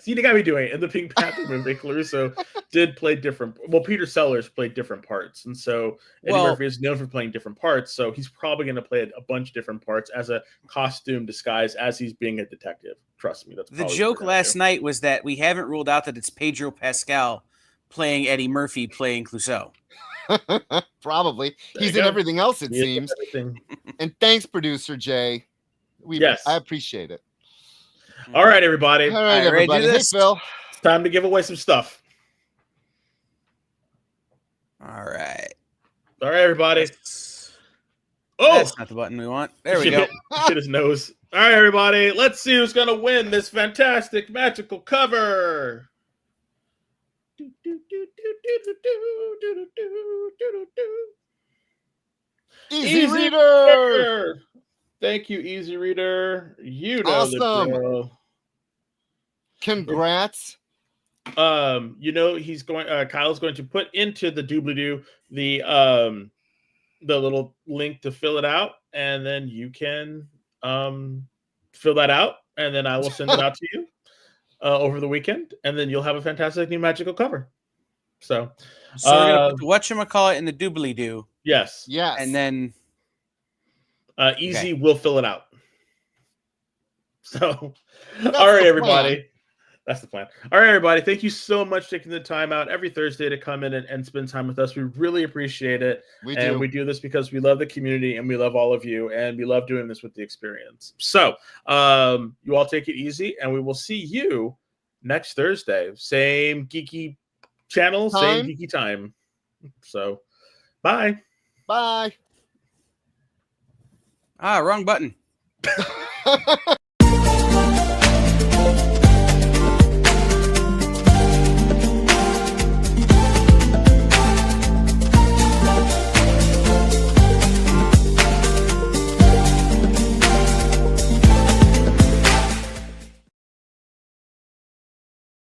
See, they got me doing it. In the Pink Panther movie, Caruso did play different. Well, Peter Sellers played different parts, and so Eddie Murphy is known for playing different parts. So he's probably going to play a bunch of different parts as a costume disguise as he's being a detective. Trust me, that's the joke last night was that we haven't ruled out that it's Pedro Pascal playing Eddie Murphy playing Clouseau. Probably he's in everything else, it seems. And thanks, producer Jay. I appreciate it. All right, everybody. All right, everybody. Hey, Phil. It's time to give away some stuff. All right, everybody. That's not the button we want. There we go. Hit his nose. All right, everybody. Let's see who's going to win this fantastic magical cover. Easy Reader. Thank you, Easy Reader. You know awesome. The drill. Congrats. He's going. Kyle's going to put into the doobly-doo the little link to fill it out, and then you can fill that out, and then I will send it out to you over the weekend, and then you'll have a fantastic new magical cover. So we're gonna put the whatchamacallit in the doobly-doo. Yes. And then Easy will fill it out. So, all right, everybody. That's the plan. All right, everybody. Thank you so much for taking the time out every Thursday to come in and spend time with us. We really appreciate it. We do this because we love the community and we love all of you, and we love doing this with the experience. So you all take it easy, and we will see you next Thursday. Same geeky channel, same geeky time. So bye. Bye. Wrong button.